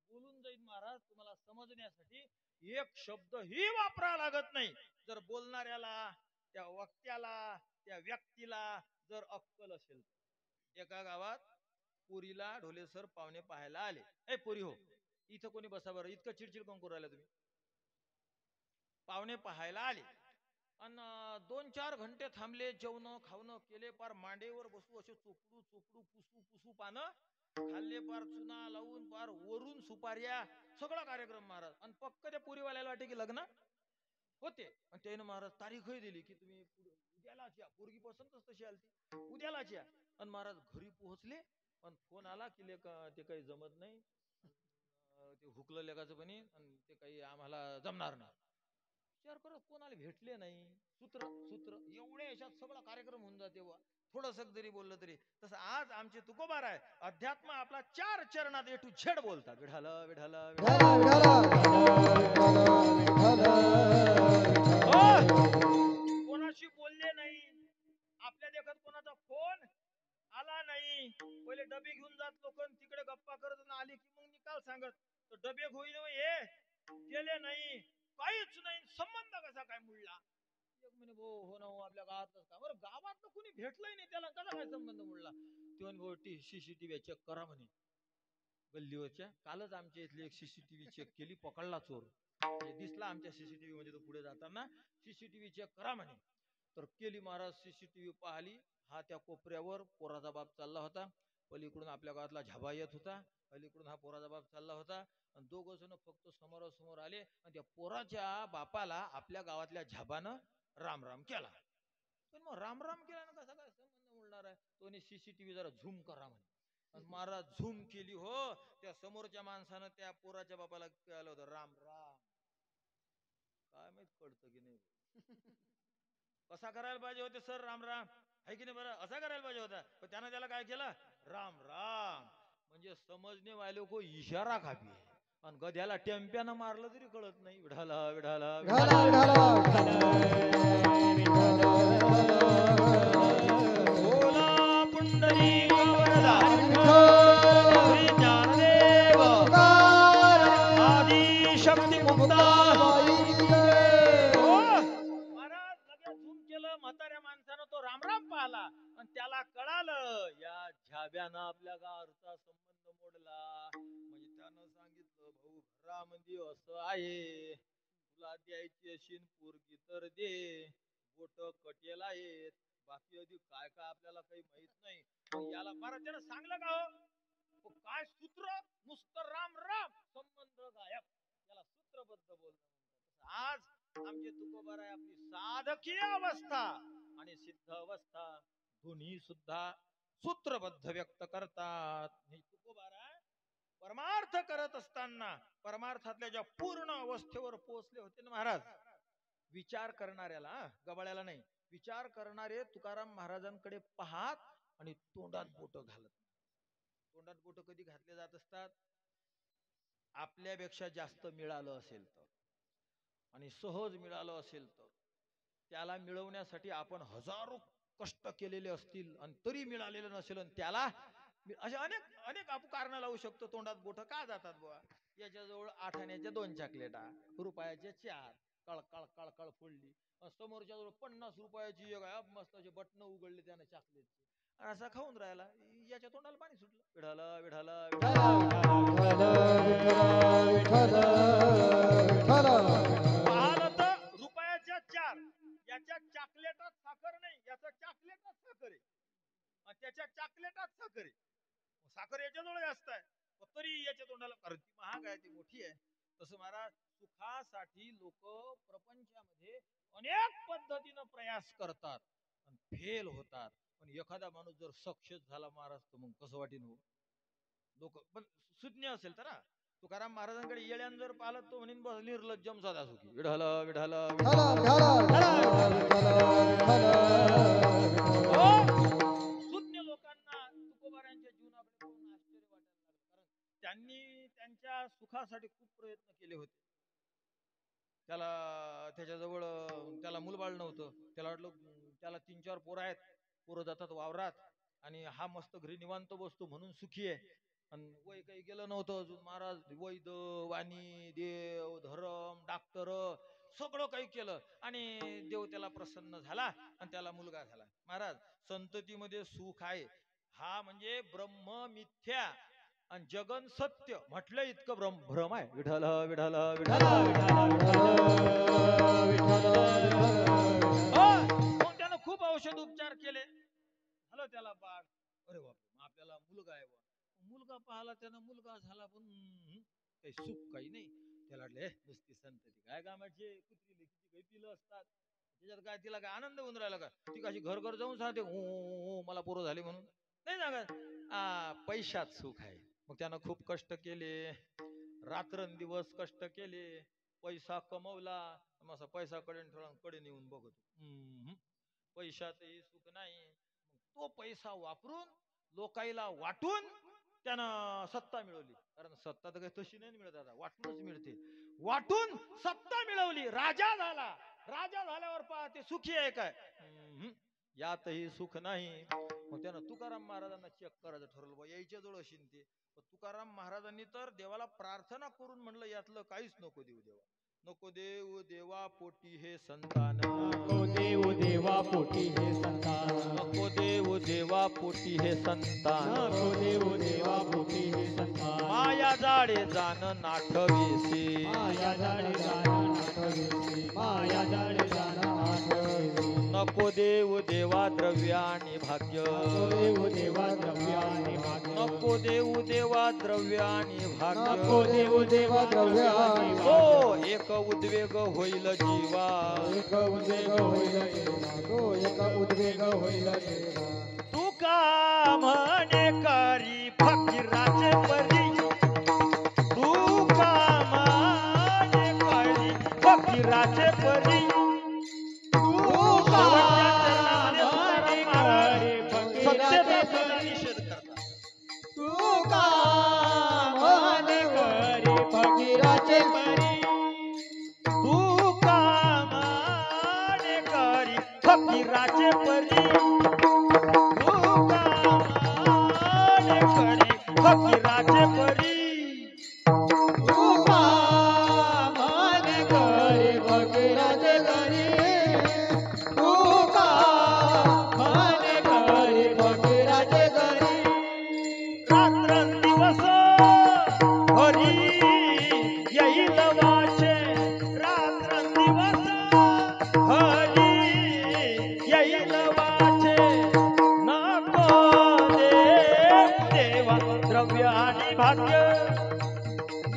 बोलून जाईल महाराज तुम्हाला समजण्यासाठी, एक शब्द ही वापरा लागत नाही. जर बोलणाऱ्याला, त्या वक्त्याला, त्या व्यक्तीला जर अक्कल असेल. एका गावात पुरीला ढोले सर पाहुणे पाहायला आले. ए पुरी हो, इथं कोणी बसा बरं, इतकं चिडचिड कोण करू राहिला तुम्ही? पाहुणे पाहायला आले आणि 2-4 घंटे थांबले, जेवण खावणं केले, पार मांडेवर बसू असे चोपडू चोपडू पुसू पुसू पानं खाल्ले, पार चुना लावून, पार वरून सुपाऱ्या, सगळा कार्यक्रम महाराज. आणि पक्क त्या पुरीवाल्याला वाटे की लग्न होते. आणि त्यानं महाराज तारीखही दिली की तुम्ही उद्यालाच या. पोरगी पसंतच तशी आली ती, उद्यालाच या. आणि महाराज घरी पोहोचले, पण फोन आला की ते काही जमत नाही, ते हुकलं लेखाचं पण, आणि ते काही आम्हाला जमणार नाही. विचार करत कोणाला भेटले नाही. सूत्र सूत्र एवढे याच्यात सगळा कार्यक्रम होऊन जाते. थोडस जरी बोललं तरी. तसं आज आमचे तुकोबार आहे, अध्यात्म आपला 4 चरणात A to Z बोलतात. विठाल विठाल कोणाशी बोलले नाही. आपल्या देखत कोणाचा फोन आला नाही. पहिले डबे घेऊन जात लोक, तिकडे गप्पा करत आले की मग निकाल सांगत. तर डबे होईल हे गेले नाही, काहीच नाही. संबंध कसा काय मुडला? एक म्हणे हो ना हो, आपल्या गावातच का बरं, गावात कुणी भेटलंय नाही त्याला, कसा काय संबंध मुडला? ते म्हणे CCTV चेक करा म्हणे गल्लीवरच्या. कालच आमच्या इथली एक CCTV चेक केली, पकडला चोर. दिसला आमच्या CCTV मध्ये तो पुढे जाताना. CCTV चेक करा म्हणे. तर केली महाराज, CCTV पाहिली. हा त्या कोपऱ्यावर पोराचा बाप चालला होता, पलीकडून आपल्या गावातला झाबा येत होता, अलीकडून हा पोराचा बाप चालला होता. आणि दोघ जण फक्त समोरासमोर आले, आणि त्या पोराच्या बापाला आपल्या गावातल्या झाबानं राम राम केला. पण मग राम राम केला ना, कसा काय संबंध बोलणार आहे? तो CCTV जरा झूम करा म्हणे. आणि महाराज झूम केली हो, त्या समोरच्या माणसानं त्या पोराच्या बापाला केलं होतं राम राम. काय माहित कळतं की नाही. कसा करायला पाहिजे होते सर राम राम, आहे की नाही बरं? असा करायला पाहिजे होता. पण त्यानं त्याला काय केलं, राम राम. म्हणजे समजणे वाले को इशारा काफी आहे. आणि गध्याला टेम्प्यानं मारलं तरी कळत नाही. विढाला विढाला बोला पुंडलिक वरदा श्री ज्ञानदेव आदि शक्ती मुक्ता. म्हाताऱ्या माणसानं तो रामराम पाहला, आणि त्याला कळालं या झाब्यानं आपल्या गावचा संबंध मोडला. म्हणजे त्यानं सांगितलं, भाऊ घरामध्ये असं आहे, तुला द्यायची अशीन पोरगी तर दे, बोट कटेल आहेत, बाकी अधिक काय काय आपल्याला काही माहित नाही. याला महाराज त्यानं सांगलं का हो, काय सूत्र, नुसतं राम राम, संबंध गायब. त्याला सूत्रबद्ध बोलणं. आज आमचे तुकोबार आहे, आपली साधकीय अवस्था आणि सिद्ध अवस्था दोन्ही सुद्धा सूत्रबद्ध व्यक्त करतात. तुकोबार आहे, परमार्थ करत असताना परमार्थातल्या ज्या पूर्ण अवस्थेवर पोहोचले होते ना महाराज, विचार करणाऱ्याला, गबाळ्याला नाही, विचार करणारे तुकाराम महाराजांकडे पाहत आणि तोंडात बोट घालत. तोंडात बोट कधी घातले जात असतात, आपल्यापेक्षा जास्त मिळालं असेल तर, आणि सहज मिळालं असेल तर, त्याला मिळवण्यासाठी आपण हजारो कष्ट केलेले असतील आणि तरी मिळालेलं नसेल, आणि त्याला असे अनेक अनेक आपण कारण लावू शकतो. तोंडात बोट का जातात बुवा? याच्याजवळ 8 आण्याच्या 2 चॉकलेटा, रुपयाच्या 4, कळकळ कळकळ फोडली. समोरच्या जवळ 50 रुपयाची एक आहे, मस्त असे बटन उघडले त्याने चॉकलेटचे, असा खाऊन राहिला. याच्या तोंडाला पाणी सुटलं. विढाला विढाला पाहिलं तर रुपयाच्या 4, याच्या चॉकलेटात साखर नाही, याचा चॉकलेटात साखर आहे, आणि त्याच्या चॉकलेटात साखर आहे. साखर याच्याजवळ जास्त आहे, तरी याच्या तोंडाला, कारण ती महाग आहे, ती मोठी आहे. तसं महाराज सुखासाठी लोक प्रपंचामध्ये अनेक पद्धतीनं प्रयास करतात आणि फेल होतात. पण एखादा माणूस जर सक्सेस झाला महाराज, तर मग कसं वाटेल हो? लोक पण सुज्ञ असेल तर ना. तुकाराम महाराजांकडे येळ्यान जर पाहिलं तो म्हणेन बस निर्लज्जम सदा सुखी. विढाल विढाल सुज्ञ लोकांना तुकोबारांच्या जीवनाकडे पाहून आश्चर्य वाटायला लागलं, कारण त्यांनी त्यांच्या सुखासाठी खूप प्रयत्न केले होते. त्याच्याजवळ त्याला मूलबाळ नव्हतं. त्याला वाटलं त्याला 3-4 पोरं आहेत, पोरं जातात वावरात, आणि हा मस्त घरी निवांत बसतो म्हणून सुखी आहे. आणि वय काही गेलं नव्हतं अजून. महाराज वैद वाणी देव धर्म डॉक्टर सगळं काही केलं, आणि देव त्याला प्रसन्न झाला आणि त्याला मुलगा झाला. महाराज संततीमध्ये सुख आहे, हा म्हणजे ब्रह्म मिथ्या आणि जगन सत्य म्हटलं इतकं भ्रम आहे. विठ्ठल विठ्ठल विठ्ठल मग त्यानं खूप औषध उपचार केले. झालं त्याला बाळ. अरे बाप, आपल्याला मुलगा आहे बा. मुलगा पाहाला त्यानं, मुलगा झाला पण काही सुख काही नाही. त्याला वाटलं नुसती संतती काय कामाची, कुत्री लेकीची काही पिलं असतात त्याच्यात काय, तिला काय आनंद होऊन राहिला का? ती कशी घर घर जाऊन सांगते हो मला पोरं झाली म्हणून, नाही सांगत. पैशात सुख आहे. मग त्यानं खूप कष्ट केले, रात्रंदिवस कष्ट केले, पैसा कमवला. असा पैसा कडे ठेवला, कडे नेऊन बघतो पैशातही सुख नाही. तो पैसा वापरून लोकाईला वाटून त्यानं सत्ता मिळवली. कारण सत्ता तर काही तशी नाही मिळत, आता वाटूनच मिळते. वाटून सत्ता मिळवली, राजा झाला. राजा झाल्यावर पहा ते सुखी आहे काय? यातही सुख नाही. मग त्यानं तुकाराम महाराजांना चेक करायचं ठरवलं, बा यायच्या जवळ असेल ते. तुकाराम महाराजांनी तर देवाला प्रार्थना करून म्हणलं यातलं काहीच नको देऊ देवा, नको देऊ देवा पोटी हे संतान, नको देव देवा पोटी हे संतान, नको देऊ देवा पोटी हे संतान, नको देव देवा पोटी हे संतान. माया जाडे जाण नाठवेसे, माया जाणे जाण नाठवेसे, माया जाणे जाण नाठवेसे. नको देऊ देवा द्रव्य आणि भाग्य, नको देव देवा द्रव्य आणि भाग्य, नको देऊ देवा द्रव्य आणि भाग्य, नको देव देवा द्रव्य आणि भाग्य. तो एक उद्वेग होईल जीवा, एक उद्वेग होईल देवा, तो एक उद्वेग होईल देवा. तुका म्हणे करी फकीराचे परी, तुका म्हणे करी फकीराचे परी. सत्यतेचा सुद्धा निषेध करतात. तुका म्हणे करी फकीराचे परी, तुका म्हणे करी फकीराचे परी, तुका म्हणे करी फकीराचे परी. तुका म्हणे करी फकीराचे परी, तुका म्हणे करी फकीराचे परी. रात्रंदिवस हरी येईल वाचे, रात्रंदिवस हरी येईल वाचे. नको देव देवा द्रव्य आणि भाग्य,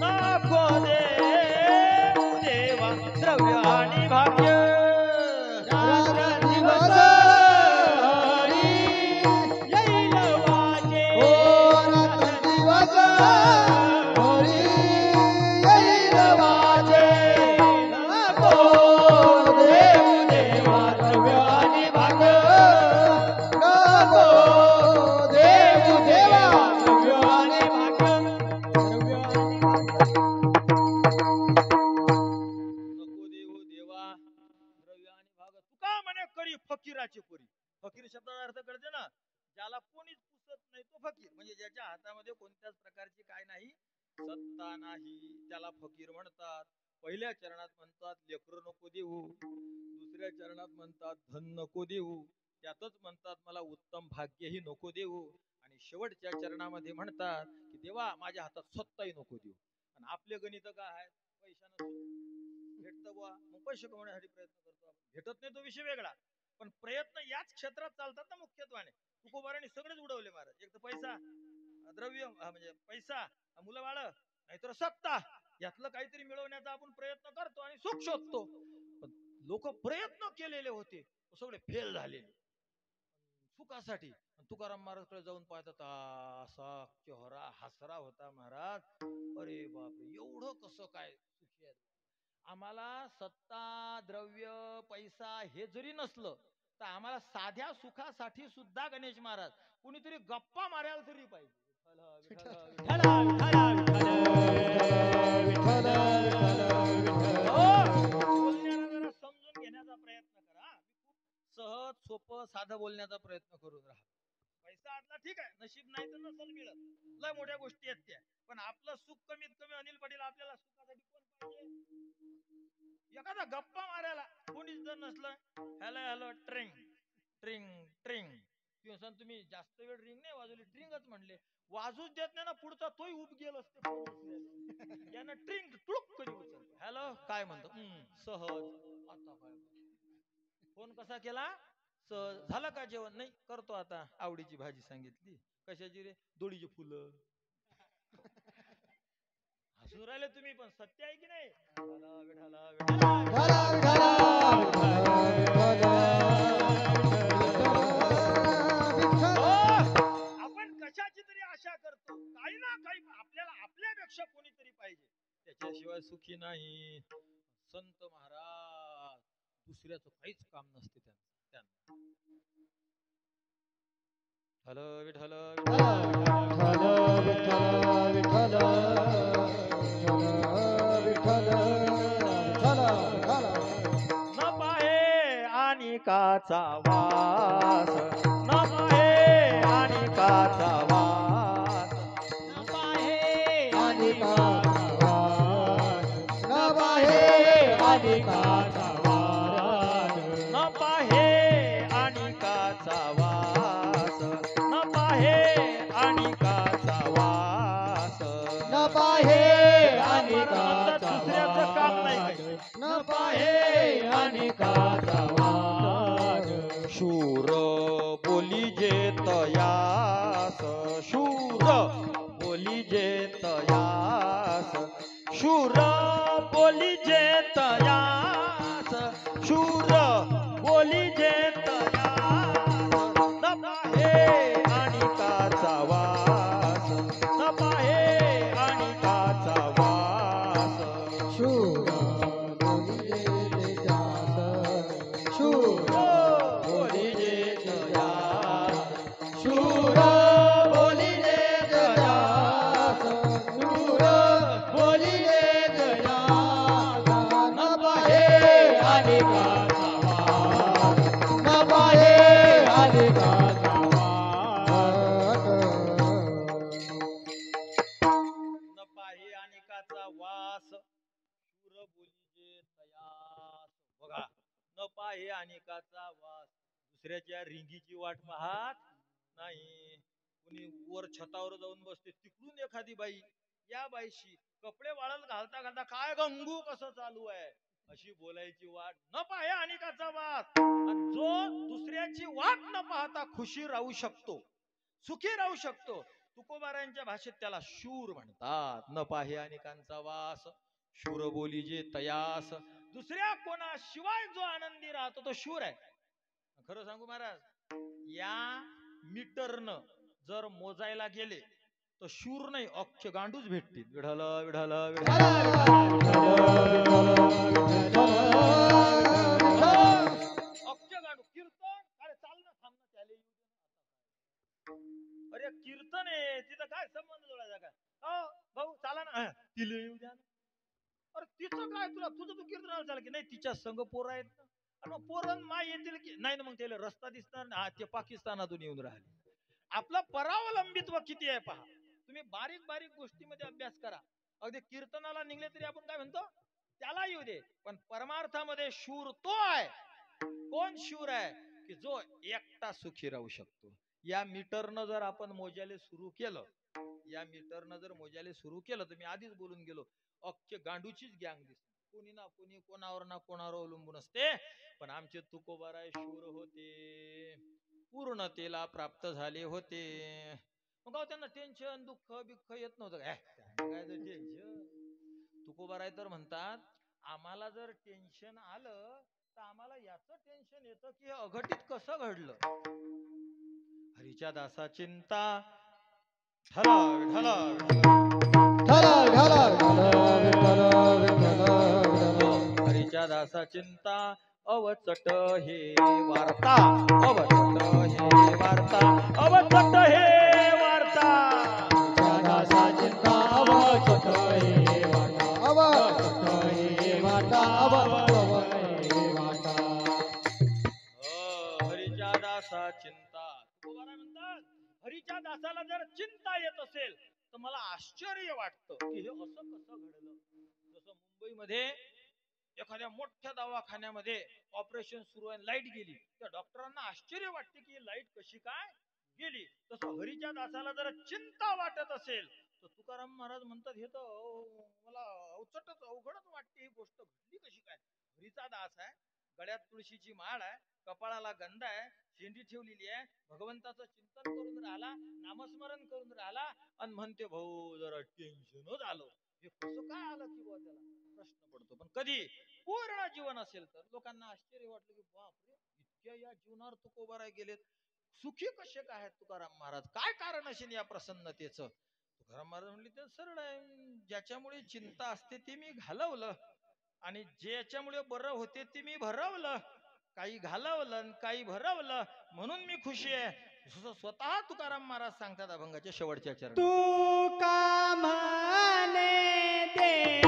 नको देव देवा द्रव्य आणि भाग्य. रात्रंदिवस हरी येईल वाचे, रात्रंदिवस हरी येईल वाचे. नको देव देवा द्रव्य आणि भाग्य, नको देव देवा द्रव्य आणि भाग्य, द्रव्य आणि भाग्य. नको देव देवा द्रव्य आणि भाग, तुका म्हणे करी फकीराची पुरी. फकीर शब्दाचा अर्थ कळते ना, ज्याला कोणीच पुसत नाही तो फकीर, म्हणजे ज्याच्या हातामध्ये कोणत्याच प्रकारची काय नाही, सत्ता नाही, त्याला फकीर म्हणतात. पहिल्या चरणात म्हणतात लेकरं नको देऊ, दुसऱ्या चरणात म्हणतात धन नको देऊ, त्यातच म्हणतात मला उत्तम भाग्यही नको देऊ, आणि शेवटच्या चरणामध्ये म्हणतात की देवा माझ्या हातात सत्ताही नको देऊ. आणि आपले गणित काय आहे, पैशानं भेटतं बुवा, मग पैसे कमवण्यासाठी प्रयत्न करतो आपण. भेटत नाही तो विषय वेगळा, पण प्रयत्न याच क्षेत्रात चालतात ना मुख्यत्वाने. तुकोबारांनी सगळेच उडवले महाराज. एक तर पैसा, द्रव्य म्हणजे पैसा, मुलं बाळ, नाहीतर सत्ता, यातलं काहीतरी मिळवण्याचा आपण प्रयत्न करतो आणि सुख शोधतो. पण लोक प्रयत्न केलेले होते सगळे फेल झालेले सुखासाठी. तुकाराम महाराजकडे जाऊन पाहतात, असा चेहरा हसरा होता महाराज. अरे बापरे, एवढं कसं काय सुखी आहे. आम्हाला सत्ता द्रव्य पैसा हे जरी नसलं तर आम्हाला साध्या सुखासाठी सुद्धा गणेश महाराज कुणीतरी गप्पा मारायला तरी पाहिजे. विठ्ठल विठ्ठल विठ्ठल विठ्ठल. बोलण्याला जरा समजून घेण्याचा प्रयत्न करा. खूप सहज सोपं साधं बोलण्याचा प्रयत्न करून राहा. पैसा आतला ठीक आहे, नशीब नाही तर नसल मिळत, लय मोठ्या गोष्टी आहेत त्या. पण आपलं सुख कमीत कमी अनिल पाटील आपल्याला सुखासाठी कोण पाहिजे? एखादा गप्पा मारायला कोणीच जर नसलं, हॅलो हॅलो ट्रिंग ट्रिंग ट्रिंग, तुम्ही जास्त वेळ रिंग नाही वाजवली, ट्रिंगच म्हणले. वाजूच देत नाही ना पुढचा, तोही उब गेल असते. यानं ट्रिंग टुक कधी उचलतो. हॅलो, काय म्हणतो? सहज. आता काय फोन कसा केला? सहज. झालं का जेवण? नाही, करतो आता. आवडीची भाजी सांगितली. कशाची रे? दोडीची फुलं. हसून राहिले तुम्ही, पण सत्य आहे की नाही? विठाला, विठाला, विठाला. आपण कशाची तरी आशा करतो, काही ना काही आपल्याला आपल्यापेक्षा कोणीतरी पाहिजे, त्याच्याशिवाय सुखी नाही. संत महाराज दुसऱ्याचं काहीच काम नसते त्यांना. हॅलो विठ्ठल, न पाहे आणि काचा वास, न पाहे आणि काचा वास, न पाहे आणि न पाहे आणि काचा वास, न पाहे आणि काचा वास, न पाहे आणि काचा वास, न पाहे आणि म्हणतात काचा दुसऱ्याचं काम नाही वास, काही. न पाहे आणि काचा वास, शूर बोली जे तयास, शूर बोली जे तयास, शूर बोली जे तयास, शूर बोली जे तयास, न पाहे आणि काचा वास, न पाहे आणि काचा वास. शूर बोलिले ते जास, शूर बोलिले ते जास, शूर बोलिले ते जास, शूर बोलिले ते जास. न पाहे आणि काचा वास, न पाहे आणि काचा वास, न पाहे आणि काचा वास, शूर बोलीजे तयास. बघा, न पाहे आणि काचा वास, दुसऱ्याच्या रिंगीची वाट पाहत नाही. कुणी वर छतावर जाऊन बसते, तिकडून एखादी बाई, या बाईशी कपडे वाळत घालता घालता, काय गंगू कसं चालू आहे, अशी बोलायची वाट. न पाहे आणि काचा वास. आणि जो दुसऱ्याची वाट न पाहता खुशी राहू शकतो, सुखी राहू शकतो, तुकोबारायांच्या भाषेत त्याला शूर म्हणतात. न पाहे अनेकांचा वास, शूर बोली जे तयास. दुसऱ्या कोणाशिवाय जो आनंदी राहतो तो शूर आहे. खरं सांगू महाराज, या मीटरनं जर मोजायला गेले तर शूर नाही, अख्खे गांडूच भेटतील. विढाल विढाल अख्खे गांडू. कीर्तन, अरे चाल ना, थांब ना, त्याला येऊ दे ना. अरे कीर्तन आहे, तिथं काय संबंध जोडायचा का? भाऊ चाला ना, तिला येऊ द्या ना. अरे तिचं काय, तुला तुझं तू कीर्तनाला चाल की नाही, तिच्या संघ पोरं आहेत ना. आणि मग पोरण माय येतील की नाही ना, मग त्याला रस्ता दिसणार ना, ते पाकिस्तानातून येऊन राहिले. आपलं परावलंबित्व किती आहे पहा. तुम्ही बारीक बारीक गोष्टीमध्ये अभ्यास करा. अगदी कीर्तनाला निघले तरी आपण काय म्हणतो, त्याला येऊ दे. पण परमार्थामध्ये शूर तो आहे. कोण शूर आहे? की जो एकटा सुखी राहू शकतो. या मीटरनं जर आपण मोजायला सुरू केलं, या मीटरनं जर मोजायला सुरू केलं, तर मी आधीच बोलून गेलो, अख्खे गांडूचीच गँग दिसते. कोणी ना कोणी कोणावर ना कोणावर अवलंबून असते. पण आमचे तुकोबाराय शूर होते, पूर्णतेला प्राप्त झाले होते. मग त्यांना टेन्शन दुःख बिख्ख येत नव्हतं. काय टेन्शन. तुकोबाराय तर म्हणतात, आम्हाला जर टेन्शन आलं तर आम्हाला याचं टेन्शन येतं की हे अघटित कसं घडलं. हरीच्या दासा चिंता, ढला ढला हरीच्या दासा चिंता, अवचट हे वार्ता, अवचट हे वार्ता, अवचट हे वार्ता. दासा चिंता अवचट हे वाटा, हे वाटा, वाटा. हरीच्या दासा चिंता. तुकोबाराय म्हणतात, हरीच्या दासाला जर चिंता येत असेल तर मला आश्चर्य वाटतं की हे असं कसं घडलं. जसं मुंबईमध्ये एखाद्या मोठ्या दवाखान्यामध्ये ऑपरेशन सुरू आहे, लाईट गेली, त्या डॉक्टरांना आश्चर्य वाटते की लाईट कशी काय गेली. तसं हरीच्या दासाला जर चिंता वाटत असेल तर तुकाराम महाराज म्हणतात हे तर मला अवघडच वाटते, ही गोष्ट घडली कशी काय. हरीचा दास आहे, गळ्यात तुळशीची माळ आहे, कपाळाला गंध आहे, शेंडी ठेवलेली आहे, भगवंताचं चिंतन करून राहिला, नामस्मरण करून राहिला आणि म्हणते भाऊ जरा टेन्शनच आलं. हे कसं काय आलं की बुवा, त्याला प्रश्न पडतो. पण कधी पूर्ण जीवन असेल तर लोकांना आश्चर्य वाटलं की बापरे, इतक्या या जीवनावर तुकोबाराय गेलेत, सुखी कसे काय आहेत तुकाराम महाराज, काय कारण असेल या प्रसन्नतेचं. तुकाराम महाराज म्हणले ते सरळ आहे, ज्याच्यामुळे चिंता असते ते मी घालवलं आणि ज्याच्यामुळे बरं होते ते मी भरवलं. काही घालवलं काही भरवलं म्हणून मी खुशी आहे. स्वतः तुकाराम महाराज सांगतात अभंगाच्या शेवटच्या चरणात. तू का म्हणे देह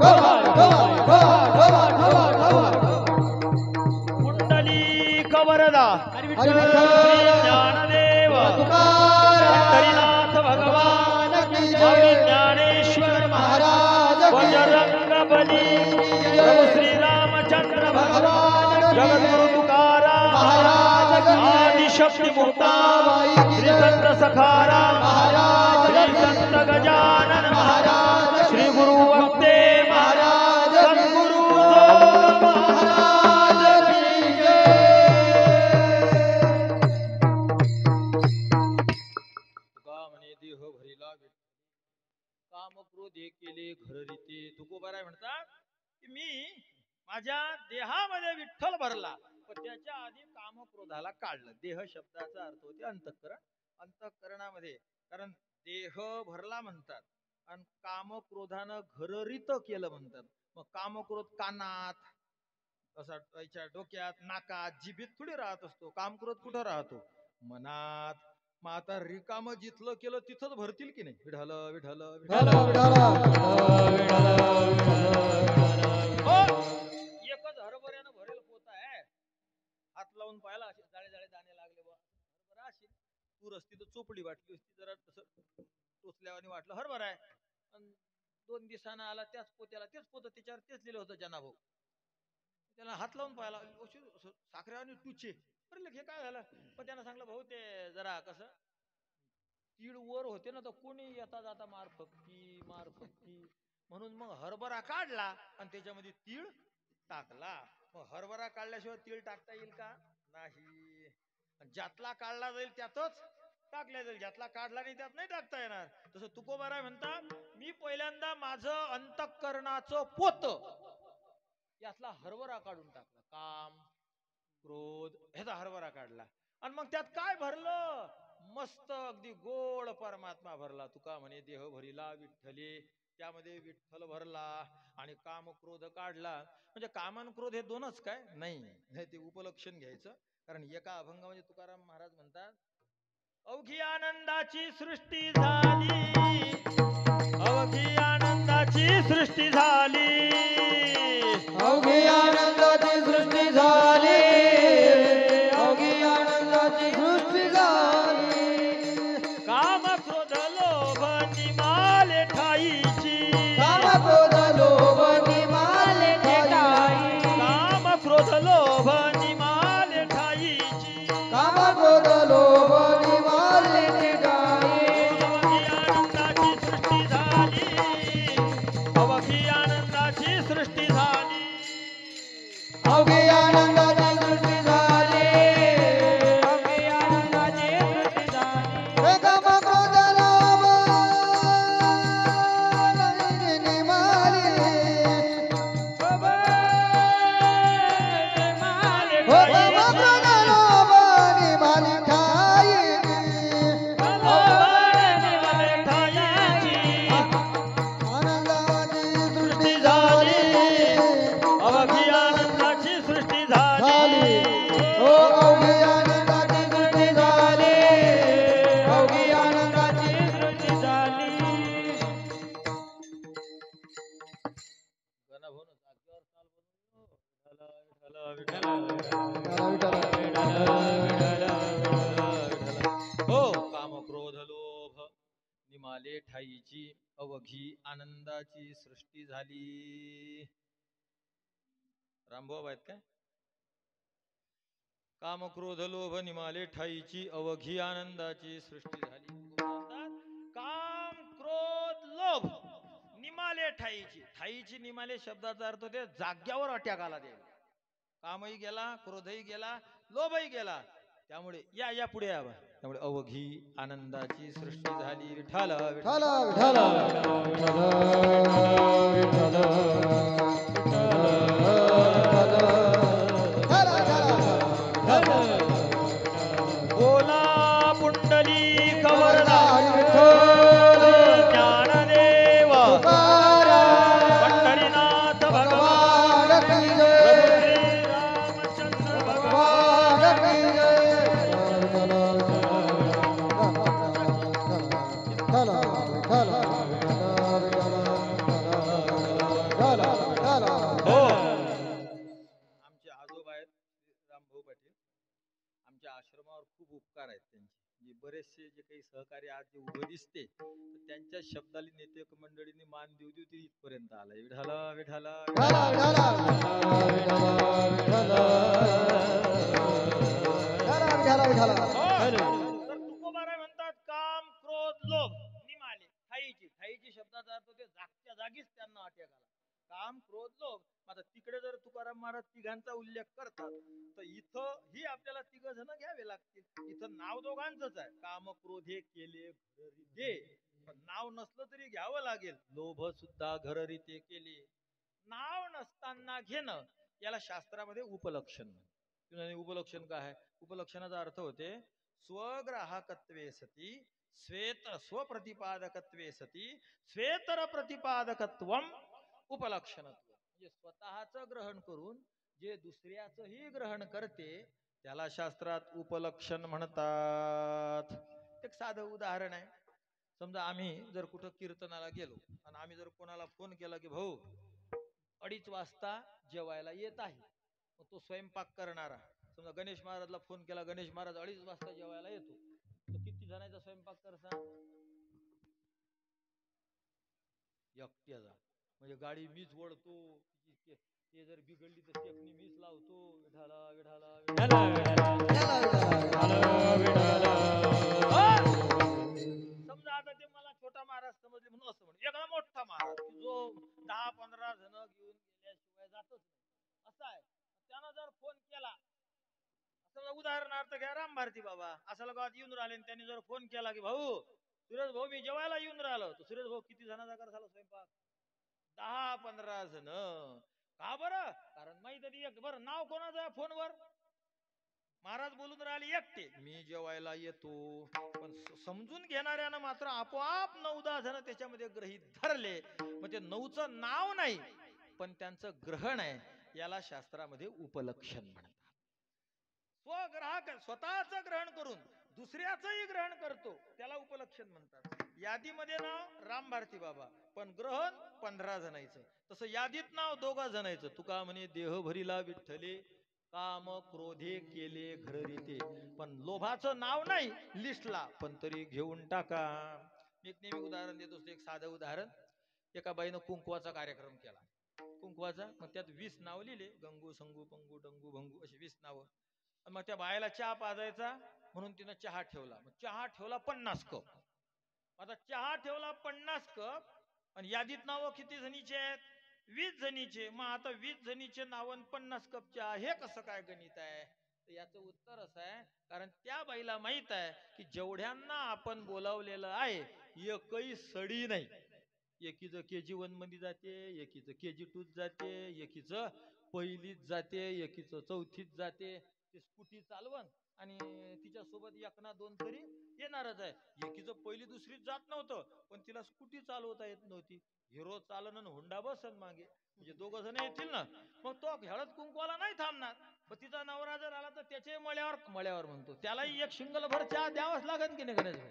Go, go, go, go, go, go, go, go, go. Hari Vitthal Dnyandev Tukaram Pandharinath भगवान की स्वामी जय ज्ञानेश्वर महाराज की बजरंग बली प्रभु श्री रामचंद्र भगवान जगद्गुरु तुकाराम महाराज की जय आदिशक्ती मुक्ताबाई श्री संत सखाराम महाराज श्री की जय संत गजानन महाराज की श्री गुरु वक्ते महाराज की सद्गुरु महाराज की तुका म्हणे देह भरिला काम क्रोध हे केले घर रीते तुकोबाराय म्हणतात की मी माझ्या देहामध्ये विठ्ठल भरला पण त्याच्या आधी काम क्रोधाला काढलं. देह शब्दाचा अर्थ होते अंतःकरण. अंतःकरणामध्ये कारण देह भरला म्हणतात आणि काम क्रोधानं घररीत केलं म्हणतात. मग काम क्रोध कानात असा याच्या डोक्यात नाकात जिभीत थोडी राहत असतो. काम क्रोध कुठं राहतो? मनात. मग आता रिकाम जिथलं केलं तिथंच भरतील की नाही? विढाल विढाल एकच हरभऱ्यानं भरेल पोत आहे. हात लावून पाहिला असे जाळे जाळे दाणे लागले बा हरभरा असेल. तूर असती तर चोपडी वाटली असती जरा तसं टोचल्यावानी वाटलं हरभरा आहे. 2 दिवसानं आला त्याच पोत्याला तेच पोत त्याच्यावर तेच लिहिलं होतं जनाभाऊ. त्याला हात लावून पाहिला साखरेवानी टुचे बरं हे काय झालं. पण त्यानं सांगलं भाऊ ते जरा कसं तीळ वर होते ना तर कोणी येता जाता मार फक्की म्हणून मग हरभरा काढला आणि त्याच्यामध्ये तीळ टाकला. मग हरभरा काढल्याशिवाय तीळ टाकता येईल का? नाही. ज्यातला काढला जाईल त्यातच टाकल्या जाईल. ज्यातला काढला नाही त्यात नाही टाकता येणार. तसं तुकोबाराय म्हणतात मी पहिल्यांदा माझं अंतःकरणाचं पोत यातला हरभरा काढून टाकला. काम क्रोध ह्याचा हरभरा काढला आणि मग त्यात काय भरलं? मस्त अगदी गोड परमात्मा भरला. तुका म्हणे देह भरिला विठ्ठले त्यामध्ये विठ्ठल भरला आणि काम क्रोध काढला. म्हणजे काम आणि क्रोध हे दोनच काय? नाही ते उपलक्षण घ्यायचं. कारण एका अभंगामध्ये तुकाराम महाराज म्हणतात अवघी आनंदाची सृष्टी झाली अवघी आनंदाची सृष्टी झाली अवघी आनंदाची सृष्टी झाली अवघी आनंदाची सृष्टी झाली काम क्रोध लोभ निमाले ठाईची काम क्रोध लोभ निमाले ठाई काम क्रोध लोभ निमाले ठाईची काम क्रोध लोभ निमाले ठाई अवघी आनंदाची सृष्टी झाली अवघी आनंदाची सृष्टी झाली अवघी आनंदाची सृष्टी झाली हे काम क्रोध लोभ निमाले हो काम क्रोध लोभ निमाले ठाई आनंदाची सृष्टी झाली अवघी आनंदाची सृष्टी झाली हो अवघी आनंदाची सृष्टी झाली अवघी आनंदाची सृष्टी झाली हो काम क्रोध लोभ निमाले ठाईची अवघी आनंदाची सृष्टी झाली. रामभाऊ आहेत काय? काम क्रोध लोभ निमाले ठाईची अवघी आनंदाची सृष्टी झाली. काम क्रोध लोभ निमाले ठाईची. ठाईची निमाले शब्दाचा अर्थ होते जाग्यावर अटॅक आला ते. कामही गेला क्रोधही गेला लोभही गेला. त्यामुळे या पुढे यावं. त्यामुळे अवघी आनंदाची सृष्टी झाली. विठ्ठल विठ्ठल विठ्ठल बोला पुंडली कवरदा ज्ञानदेव पंढरीनाथ भगवान प्रभु श्री रामचंद्र भगवान हो. आमचे आजोबा आहेत रामभाऊ पाटील. आमच्या आश्रमावर खूप उपकार आहेत त्यांचे. म्हणजे बरेचसे जे काही सहकार्य आज जे उभं दिसते तर त्यांच्या शब्दाला नेते मंडळींनी मान देऊ देऊ ते इथपर्यंत आला. विठाला विठाला विठाला विठाला विठाला विठाला तर तुकोबाराय म्हणतात काम क्रोध लोभ निमाले ठाईची शब्दाचा अर्थ ते जागच्या जागीच त्यांना अटॅक आला. काम क्रोध लोभ. आता तिकडे जर तुकाराम महाराज तिघांचा उल्लेख करतात तर इथं ही आपल्याला तिघ जण घ्यावे लागतील. इथं नाव दोघांचंच आहे. काम क्रोध हे केले घररिते. पण नाव नसलं तरी घ्यावं लागेल. लोभ सुद्धा घररिते केले. नाव नसताना घेणं याला शास्त्रामध्ये उपलक्षण. उपलक्षण काय आहे? उपलक्षणाचा अर्थ होते स्वग्राहकत्वे सती स्वप्रतिपादकत्वे सती स्वेतर प्रतिपादकत्वम उपलक्षणत्व. म्हणजे स्वतःच ग्रहण करून जे दुसऱ्याचंही ग्रहण करते त्याला शास्त्रात उपलक्षण म्हणतात. एक साधं उदाहरण आहे. समजा आम्ही जर कुठं कीर्तनाला गेलो आणि आम्ही जर कोणाला फोन केला की भाऊ 2:30 वाजता जेवायला येत आहे, मग तो स्वयंपाक करणारा समजा गणेश महाराजला फोन केला, गणेश महाराज 2:30 वाजता जेवायला येतो, तर किती जणांचा स्वयंपाक करसा? एकट्याचा. म्हणजे गाडी मीच ओढतो, ते जर बिघडली तर टेकणी मीच लावतो. विठाला विठाला समजा आता ते मला छोटा महाराज समजले म्हणून असं म्हणून एखादा मोठा महाराज जो 10-15 जण घेऊन गेल्याशिवाय जातच नाही असा आहे. त्यानं जर फोन केला, समजा उदाहरणार्थ घ्या राम भारती बाबा असं गावात येऊन राहिले, त्यांनी जर फोन केला की भाऊ सुरेश भाऊ मी जेवायला येऊन राहिलो, तर सुरेश भाऊ किती जणांचा करसाल स्वयंपाक? 10-15 जण. का बरं? कारण माहिती एक बरं नाव कोणाचं आहे फोनवर? महाराज बोलून राहिले एकटे, मी जेवायला येतो. पण समजून घेणाऱ्यानं मात्र आपोआप 9-10 जण त्याच्यामध्ये ग्रहित धरले. म्हणजे 9चं नाव नाही पण त्यांचं ग्रहण आहे. याला शास्त्रामध्ये उपलक्षण म्हणतात. स्वग्राहक स्वतःच ग्रहण करून दुसऱ्याचंही ग्रहण करतो त्याला उपलक्षण म्हणतात. यादीमध्ये नाव राम भारती बाबा पण ग्रहण 15 जणांचं. तसं यादीत नाव 2 जणांचं. तुका म्हणे देह भरिला विठ्ठले काम क्रोधे केले घररिते. पण लोभाचं नाव नाही लिस्टला पण तरी घेऊन टाका. एक नेहमी उदाहरण देत असतो. एक साधं उदाहरण. एका बाईनं कुंकवाचा कार्यक्रम केला. कुंकवाचा मग त्यात 20 नाव लिहिले. गंगू संगू पंगू डंगू भंगू अशी 20 नावं. मग त्या बायला चहा पाजायचा म्हणून तिनं चहा ठेवला. मग चहा ठेवला 50 कप. आता चहा ठेवला 50 कप आणि यादीत नावं किती जणीचे आहेत? 20 जणीचे. मग आता 20 जणीचे नाव 50 कप चहा हे कसं काय गणित आहे? तर याचं उत्तर असं आहे कारण त्या बाईला माहित आहे की जेवढ्यांना आपण बोलावलेलं आहे एकही सडी नाही. एकीचं KG1 मध्ये जाते, एकीचं KG2 जाते, एकीचं पहिलीच जाते, एकीचं चौथीत जाते. ते स्कूटी चालवण आणि तिच्या सोबत 1 ना 2 तरी येणारच आहे. एकीचं पहिली दुसरीत जात नव्हतं पण तिला स्कूटी चालवता येत नव्हती. हिरो चालन आणि हुंडा बसन मागे, म्हणजे 2 जण येतील ना. मग तो हळद कुंकवाला नाही थांबणार. पण तिचा नवरा जर आला तर त्याचे मळ्यावर म्हणतो त्यालाही एक शिंगल भर चहा द्यावाच लागेल की नाही गणेश भाऊ?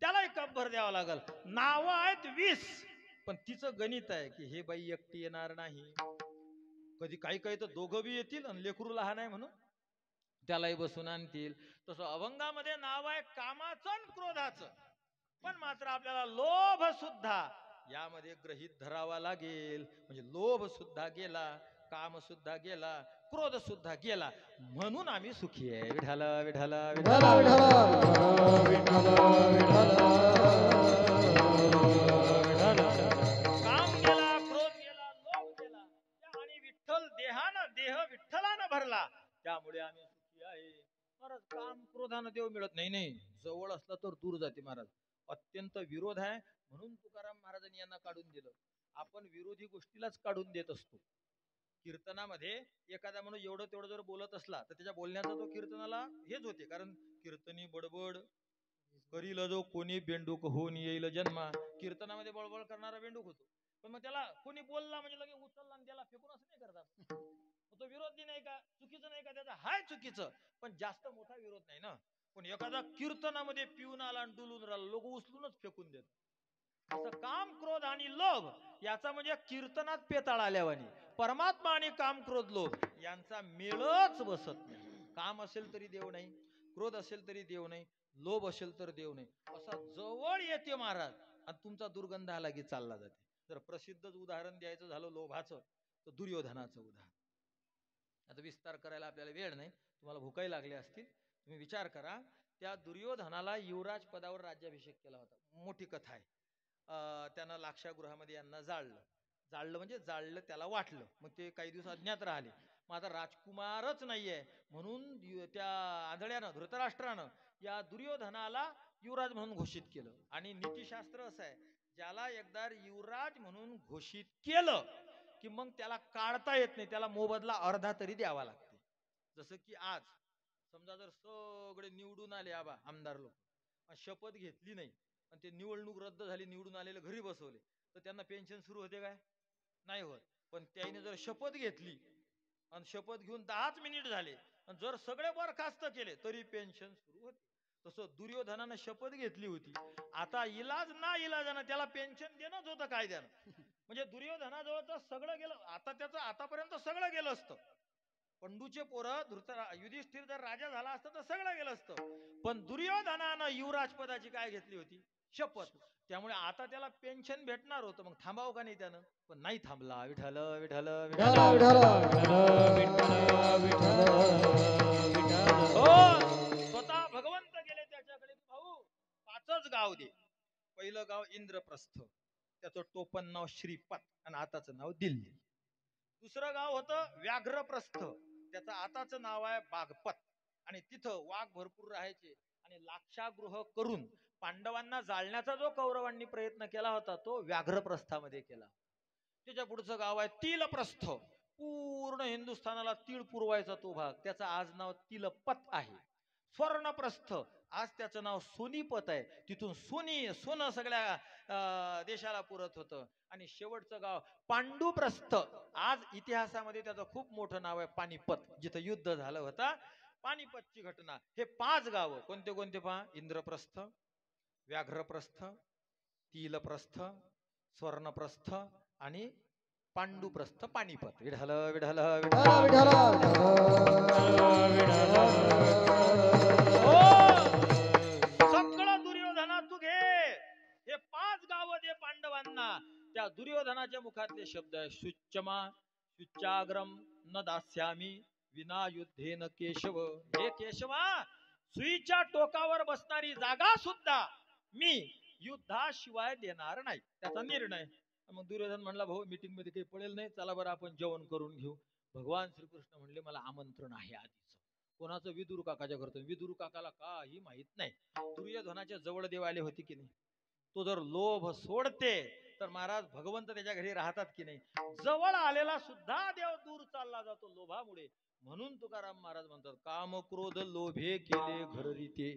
त्यालाही कप भर द्यावा लागल. नावं आहेत 20 पण तिचं गणित आहे की हे बाई एकटी येणार नाही. कधी काही काही तर 2 बी येतील आणि लेकरू लहान आहे म्हणून त्यालाही बसून आणतील. तसं अभंगामध्ये नाव आहे कामाचं आणि क्रोधाचं. पण मात्र आपल्याला लोभ सुद्धा यामध्ये ग्रहित धरावा लागेल. म्हणजे लोभ सुद्धा गेला, काम सुद्धा गेला, क्रोध सुद्धा गेला म्हणून आम्ही सुखी आहे. विठाला विठाला विठाला काम गेला, क्रोध गेला, लोभ गेला आणि विठ्ठल देह विठ्ठलानं भरला त्यामुळे आम्ही सुखी आहे. महाराज काम क्रोधानं देव मिळत नाही. जवळ असला तर दूर जाते महाराज. अत्यंत विरोध आहे म्हणून तुकाराम महाराजांनी यांना काढून दिलं. आपण विरोधी गोष्टीलाच काढून देत असतो. कीर्तनामध्ये एखादा म्हणून एवढं तेवढं जर बोलत असला तर त्याच्या बोलण्याचा तो कीर्तनाला हेच होते. कारण कीर्तनी बडबड करील जो कोणी बेंडूक होऊन येईल जन्मा. कीर्तनामध्ये बळबळ करणारा बेंडूक होतो. पण मग त्याला कोणी बोलला म्हणजे लगे उचलला आणि त्याला फेकून असं नाही करतात. तो विरोधी नाही का? चुकीचं नाही का? त्याचा हाय चुकीचं पण जास्त मोठा विरोध नाही ना. पण एखादा कीर्तनामध्ये पिऊन आला आणि डुलून राहिला लोक उचलूनच फेकून देत. असं काम क्रोध आणि लोभ याचा म्हणजे कीर्तनात पेताळ आल्यावानी. परमात्मा आणि काम क्रोध लोभ यांचा मेळच बसत नाही. काम असेल तरी देव नाही, क्रोध असेल तरी देव नाही, लोभ असेल तर देव नाही, असा जवळ येते महाराज आणि तुमचा दुर्गंध आला की चालला जाते. जर प्रसिद्धच उदाहरण द्यायचं झालं लोभाचं तर दुर्योधनाचं उदाहरण. आता विस्तार करायला आपल्याला वेळ नाही, तुम्हाला भुकाही लागले असतील. तुम्ही विचार करा, त्या दुर्योधनाला युवराज पदावर राज्याभिषेक केला होता. मोठी कथा आहे. त्यानं लाक्षागृहामध्ये यांना जाळलं म्हणजे जाळलं, त्याला वाटलं. मग ते काही दिवस अज्ञात राहिले. मग आता राजकुमारच नाहीये म्हणून त्या आंधळ्यानं धृतराष्ट्रानं या दुर्योधनाला युवराज म्हणून घोषित केलं. आणि नीतिशास्त्र असं आहे, ज्याला एकदा युवराज म्हणून घोषित केलं की मग त्याला काढता येत नाही, त्याला मोबदला अर्धा तरी द्यावा लागते. जसं की आज समजा जर सगळे निवडून आले आमदार लोक, शपथ घेतली नाही आणि ते निवडणूक रद्द झाली, निवडून आलेले घरी बसवले, तर त्यांना पेन्शन सुरू होते काय? नाही होत. पण त्याने जर शपथ घेतली आणि शपथ घेऊन 10च मिनिट झाले आणि जर सगळे बरखास्त केले तरी पेन्शन सुरू होते. तसं दुर्योधनानं शपथ घेतली होती, आता इलाज ना इलाजानं त्याला पेन्शन देणंच होतं कायद्यानं. म्हणजे दुर्योधनाजवळ सगळं गेलं, आता त्याचं आतापर्यंत सगळं गेलं असतं. पंडूचे पोरं युधिष्ठिर जर राजा झाला असतं तर सगळं गेलं असतं. पण दुर्योधनानं युवराज पदाची काय घेतली होती? शपथ. त्यामुळे आता त्याला पेन्शन भेटणार होतं, मग थांबावं का नाही त्यानं? पण नाही थांबला. विठ्ठल विठ्ठल विठ्ठल स्वतः भगवंत गेले त्याच्याकडे, भाऊ 5च गाव दे. पहिलं गाव इंद्रप्रस्थ, त्याचं टोपण नाव श्रीपत आणि आताचं नाव दिल्ली. दुसरं गाव होतं व्याघ्रप्रस्थ, त्याचं आताचं नाव आहे बागपत. आणि तिथं वाघ भरपूर राहायचे आणि लाक्षागृह करून पांडवांना जाळण्याचा जो कौरवांनी प्रयत्न केला होता तो व्याघ्रप्रस्थामध्ये केला. त्याच्या पुढचं गाव आहे तिलप्रस्थ, पूर्ण हिंदुस्थानाला तीळ पुरवायचा तो भाग, त्याचं आज नाव तिलपत आहे. स्वर्णप्रस्थ, आज त्याचं नाव सोनीपत आहे, तिथून सोनं सगळ्या देशाला पुरत होतं. आणि शेवटचं गाव पांडुप्रस्थ, आज इतिहासामध्ये त्याचं खूप मोठं नाव आहे पानिपत, जिथं युद्ध झालं होतं, पानिपतची घटना. हे 5 गावं कोणते कोणते पहा? इंद्रप्रस्थ, व्याघ्रप्रस्थ, तिलप्रस्थ, स्वर्णप्रस्थ आणि पांडुप्रस्थ, पानिपत. विढल विढल विढल सगळं दुर्योधना तू घे, हे 5 गावं दे पांडवांना. त्या दुर्योधनाच्या मुखातले शब्द आहे शुच्चमा शुच्चाग्रम न दास्यामी विना युद्धेन केशव. हे केशवा, सुईच्या टोकावर बसणारी जागा सुद्धा मी युद्धाशिवाय देणार नाही, त्याचा निर्णय. मग दुर्योधन म्हणला, भाऊ मीटिंग मध्ये काही पडेल नाही, चला बरं आपण जेवण करून घेऊ. भगवान श्रीकृष्ण म्हणले, मला आमंत्रण आहे आधीच. कोणाचं? विदुर काकाच्या घरचं. विदुर काकाला काही माहित नाही दुर्योधनाच्या जवळ देव आले होते की नाही. तो जर लोभ सोडते तर महाराज भगवंत त्याच्या घरी राहतात की नाही. जवळ आलेला सुद्धा देव दूर चालला जातो लोभामुळे. म्हणून तुकाराम महाराज म्हणतात, काम क्रोध लोभे केले घर रीते,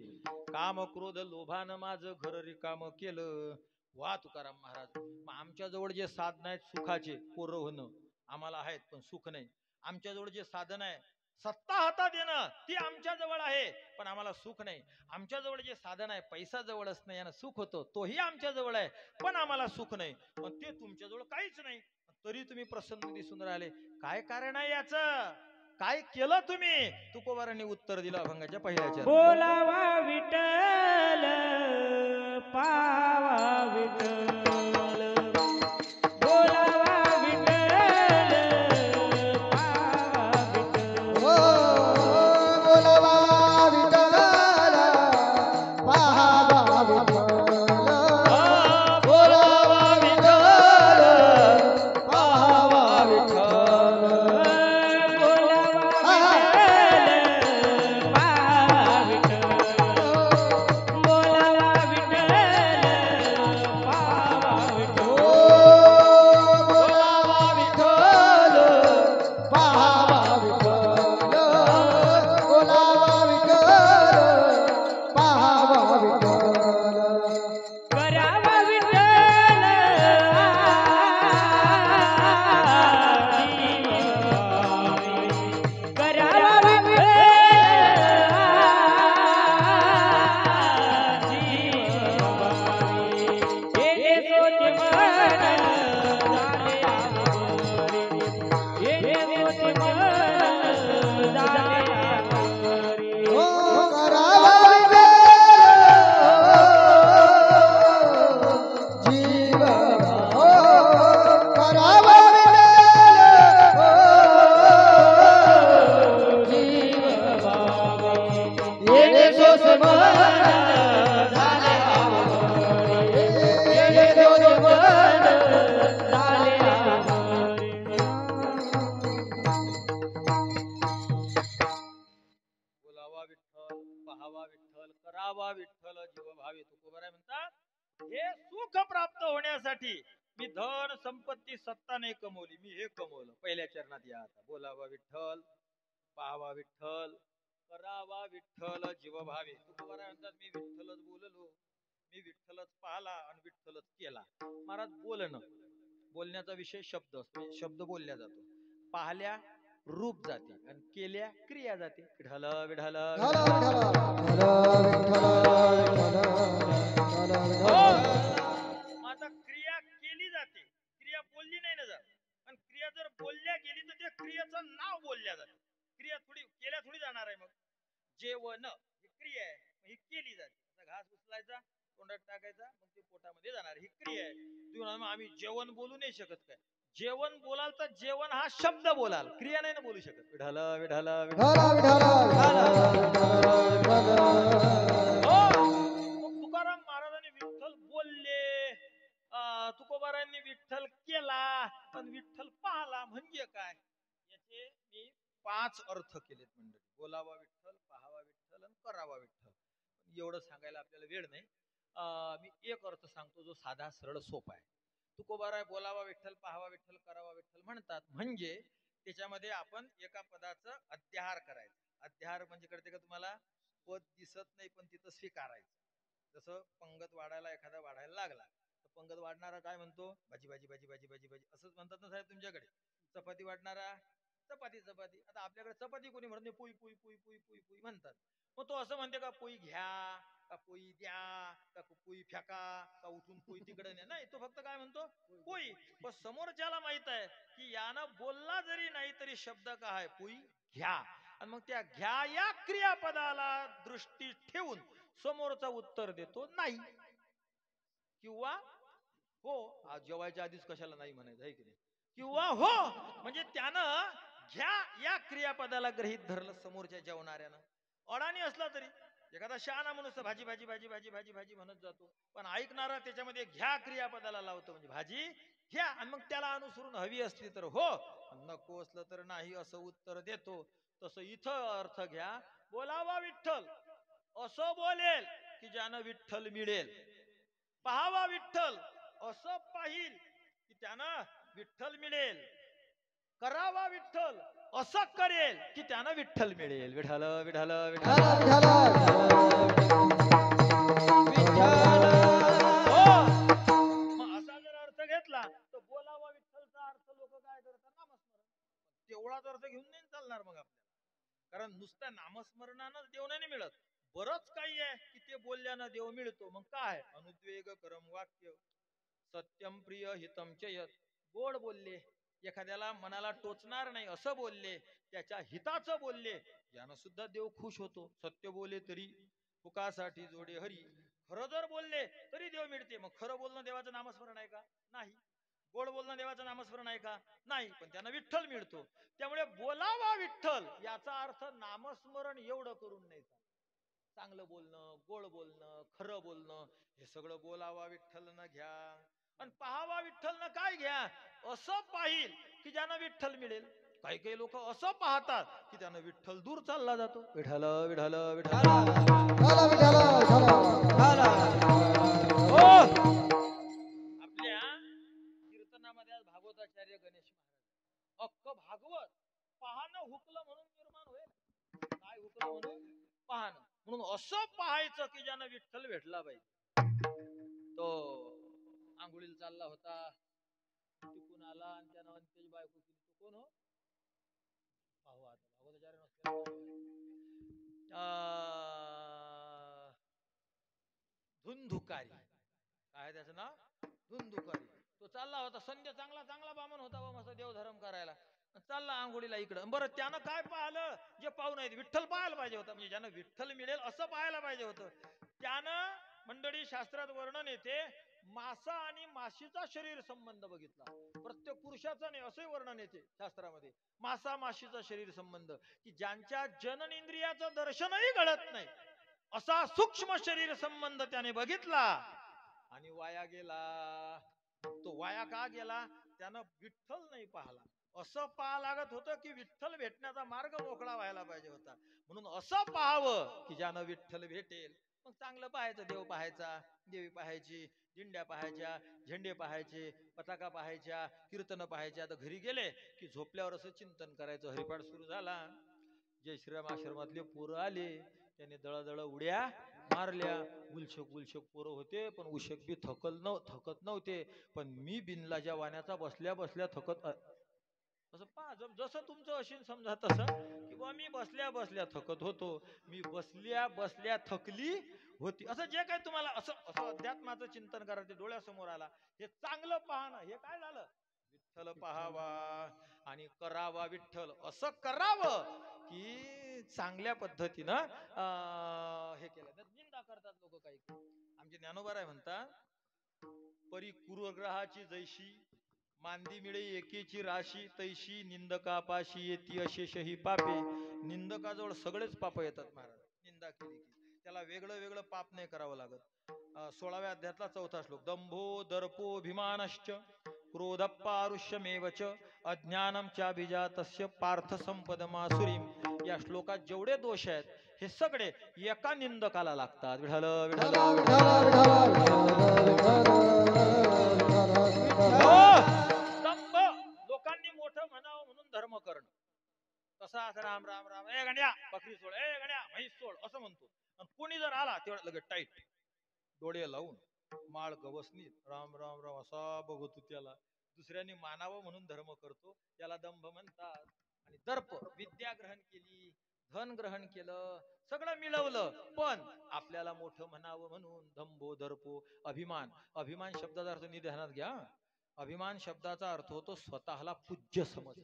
काम क्रोध लोभानं माझं घर रिकाम केलं. वा तुकाराम महाराज, मग आमच्या जवळ जे साधन आहेत सुखाचे, पोरं होणं आम्हाला आहेत पण सुख नाही. आमच्या जवळ जे साधन आहे सत्ता हातात येणं, ती आमच्या जवळ आहे पण आम्हाला सुख नाही. आमच्या जवळ जे साधन आहे पैसा जवळच नाही यानं सुख होतं, तोही आमच्या जवळ आहे पण आम्हाला सुख नाही. पण ते तुमच्या जवळ काहीच नाही तरी तुम्ही प्रसन्न दिसून राहिले, काय कारण आहे याचं? काय केलं तुम्ही? तुकोबारांनी उत्तर दिलं अभंगाच्या पहिल्याच्या. बोलावा विठ्ठल पावा विठ्ठल, बोलावा विठ्ठल पावा विठ्ठल, बोलवा विठ्ठल पाहावा विठ्ठल, बोलवा विठ्ठल पाहावा विठ्ठल, बोलावा विठ्ठल पावा विठ्ठल, बोलावा विठ्ठल पावा विठ्ठल. भावे. तुकोबाराय म्हणतात हे सुख प्राप्त होण्यासाठी मी धन संपत्ती सत्ता नाही कमवली, मी हे कमवलं. पहिल्या चरणात या आता. बोलावा विठ्ठल, पाहावा विठ्ठल, करावा विठ्ठल जीव भावे. तुकोबाराय म्हणतात मी विठ्ठलच बोललो, मी विठ्ठलच पाहला आणि विठ्ठलच केला. महाराज बोलणं, बोलण्याचा विषय शब्द असतो, शब्द बोलल्या जातो. पाहल्या रूप जाते आणि केल्या क्रिया जाते. विठ्ठल विठ्ठल आता क्रिया केली जाते, क्रिया बोलली नाही ना जात. आणि क्रिया जर बोलल्या गेली तर त्या क्रियाचं नाव बोलल्या जाते. क्रिया थोडी केल्या थोडी जाणार आहे. मग जेवण ही क्रिया आहे, ही केली जाते. आता घास उचलायचा, तोंडात टाकायचा, मग ते पोटामध्ये जाणार, ही क्रिया आहे. तुम्ही म्हणाल मग आम्ही जेवण बोलू नाही शकत काय? जेवण बोलाल तर जेवण हा शब्द बोलाल, क्रिया नाही ना बोलू शकत. विठ्ठल विठ्ठल मग तुकाराम महाराजांनी विठ्ठल बोलले, तुकोबारायांनी विठ्ठल केला, पण विठ्ठल पाहला म्हणजे काय? याचे मी 5 अर्थ केलेत मंडळी. बोलावा विठ्ठल, पाहावा विठ्ठल आणि करावा विठ्ठल. एवढं सांगायला आपल्याला वेळ नाही. मी एक अर्थ सांगतो जो साधा सरळ सोपा आहे. तुकोबाराय बोलावा विठ्ठल, पाहावा विठ्ठल, करावा विठ्ठल म्हणतात म्हणजे त्याच्यामध्ये आपण एका पदाचं अध्याहार करायचं. अध्याहार म्हणजे कळते का तुम्हाला? पद दिसत नाही पण तिथं स्वीकारायचं. जसं पंगत वाढायला एखादा वाढायला लागला तर पंगत वाढणारा काय म्हणतो? भाजी भाजी भाजी भाजी भाजी भाजी असंच म्हणतात ना साहेब तुमच्याकडे. चपाती वाढणारा चपाती चपाती. आता आपल्याकडे चपाती कोणी म्हणत नाही, पोई पोई पोई पोई पोई पोई म्हणतात. मग तो असं म्हणते का पोई घ्या, का पोई द्या, का पोई फेका, का उठून पोई तिकडे नाही. तो फक्त काय म्हणतो? पोई. पण समोरच्याला माहित आहे की यानं बोलला जरी नाही तरी शब्द काय आहे? पोई घ्या. आणि मग त्या घ्या या क्रियापदाला दृष्टी ठेवून समोरचा उत्तर देतो नाही किंवा हो. जेवायच्या आधीच कशाला नाही म्हणायचं आहे की नाही? किंवा हो म्हणजे त्यानं घ्या या क्रियापदाला गृहीत धरलं समोरच्या जेवणाऱ्यानं. अडाणी असला तरी एखादा शहाणा माणूस भाजी भाजी भाजी भाजी भाजी भाजी म्हणत जातो, पण ऐकणारा त्याच्यामध्ये घ्या क्रियापदाला लावतो म्हणजे भाजी घ्या. आणि मग त्याला अनुसरून हवी असली तर हो, नको असलं तर नाही असं उत्तर देतो. तसं इथं अर्थ घ्या. बोलावा विठ्ठल असं बोलेल की ज्यानं विठ्ठल मिळेल. पाहावा विठ्ठल असं पाहिल की त्यानं विठ्ठल मिळेल. करावा विठ्ठल असं करेल की त्यानं विठ्ठल मिळेल. विठ्ठल विठ्ठल विठ्ठल मग असा जर अर्थ घेतला तर बोलावा विठ्ठलचा अर्थ लोक काय करतात? नामस्मरण. तेवढाच अर्थ घेऊन नाही चालणार मग आपल्याला. कारण नुसत्या नामस्मरणानं देव नाही मिळत. बरंच काही आहे की ते बोलल्यानं देव मिळतो. मग काय? अनुद्वेग करम वाक्य, सत्यम प्रिय हितम चयत. गोड बोलले, एखाद्याला मनाला टोचणार नाही असं बोलले, त्याच्या हिताचं बोलले, यानं सुद्धा देव खुश होतो. सत्य बोले तरी हुकासाठी जोडे हरी. खरं जर बोलले तरी देव मिळते. मग खरं बोलणं देवाचं नामस्मरण आहे का? नाही. गोड बोलणं देवाचं नामस्मरण आहे का? नाही. पण त्यांना विठ्ठल मिळतो. त्यामुळे बोलावा विठ्ठल याचा अर्थ नामस्मरण एवढं करून नाही. चांगलं बोलणं, गोड बोलणं, खरं बोलणं हे सगळं बोलावा विठ्ठलनं घ्या. आणि पाहावा विठ्ठलनं काय घ्या? असं पाहिल की ज्यानं विठ्ठल मिळेल. काही काही लोक असं पाहतात की त्यानं विठ्ठल दूर चालला जातो. विठ्ठल विठ्ठल विठ्ठल आपल्या कीर्तनामध्ये आज भागवताचार्य गणेश महाराज अख्ख भागवत पाहणं हुकलं म्हणून निर्माण होईल. काय हुकलं म्हणून? पाहणं. म्हणून असं पाहायचं की ज्यानं विठ्ठल भेटला पाहिजे. तो आंघोळीला चालला होता, तिकून आला आणि त्यानं त्याची बायको केली. तो कोण हो? पाहू आता भागवताचार्य धुंधुकारी. काय त्याचं नाव? धुंधुकारी. तो चालला होता, संध्या चांगला चांगला बामण होता बा, मस्त देवधर्म करायला. चालला आंघोळीला इकडं. बरं त्यानं काय पाहिलं? जे पाहू नये विठ्ठल पाहायला पाहिजे होतं. म्हणजे ज्यानं विठ्ठल मिळेल असं पाहायला पाहिजे होतं. त्यानं मंडळी शास्त्रात वर्णन येते, मासा आणि माशीचा शरीर संबंध बघितला. प्रत्येक पुरुषाचा नाही असंही वर्णन येते शास्त्रामध्ये. मासा माशीचा शरीर संबंध की ज्यांच्या जननेंद्रियाचं दर्शनही घडत नाही असा सूक्ष्म शरीर संबंध त्याने बघितला आणि वाया गेला. तो वाया का गेला? त्यानं विठ्ठल नाही पाहला. असं पाहा लागत होतं की विठ्ठल भेटण्याचा मार्ग मोकळा व्हायला पाहिजे होता. म्हणून असं पाहावं की ज्यानं विठ्ठल भेटेल. मग चांगलं पाहायचं, देव पाहायचा, देवी पाहायची, दिंड्या पाहायच्या, झेंडे पाहायचे, पताका पाहायच्या, कीर्तन पाहायच्या. आता घरी गेले की झोपल्यावर असं चिंतन करायचं. हरिपाठ सुरू झाला, जय श्रीराम आश्रमातले पोरं आले, त्याने दळदळ उड्या मारल्या. गुलशक पोरं होते, पण उशक बी थकत नव्हते. पण मी बिनलाच्या वाण्याचा बसल्या बसल्या थकत. असं पहा, जसं तुमचं असेल समजा तसं, की बा मी बसल्या बसल्या थकत होतो, मी बसल्या बसल्या थकली होती. असं जे काय तुम्हाला असं असं अध्यात्माचं चिंतन करायचं डोळ्यासमोर आला, हे चांगलं पाहणं, हे काय झालं? विठ्ठल पाहावा आणि करावा विठ्ठल. असं करावं की चांगल्या पद्धतीनं हे केलं. निंदा करतात लोक काही. आमचे ज्ञानोबा राय म्हणतात, परी कुरुग्रहाची जैशी मांदी मिळे एकेची राशी, तैशी निंदकापाशी येती अशेष ही पापे. निंदकाजवळ सगळेच पाप येतात महाराज. निंदा केली की त्याला वेगळं वेगळं पाप नाही करावं लागत. 16व्या अध्यायातला 4था श्लोक, दंभो दर्पोभिमानश्च क्रोध पारुष्यमेवच अज्ञानम चाभिजातस्य पार्थ संपदमासुरीम. या श्लोकात जेवढे दोष आहेत हे सगळे एका निंदकाला लागतात. विठ्ठल विठ्ठल दंभ, लोकांनी मोठं म्हणावं म्हणून धर्म करणं. तसा राम राम राम, ए गण्या बकरी सोड, ए गण्या म्हैस सोड असं म्हणतो. आणि कोणी जर आला तेवढा लगेच टाईट डोळे लावून माळ गवसनीत राम राम राम असा बघतो त्याला. दुसऱ्यांनी मानावं म्हणून धर्म करतो, त्याला दंभ म्हणतात. आणि दर्प, विद्या ग्रहण केली, धन ग्रहण केलं, सगळं मिळवलं, पण आपल्याला मोठं म्हणावं म्हणून दंभो दर्पो. अभिमान, अभिमान शब्दाचा अर्थ ध्यानात घ्या. अभिमान शब्दाचा अर्थ होतो स्वतःला पूज्य समज.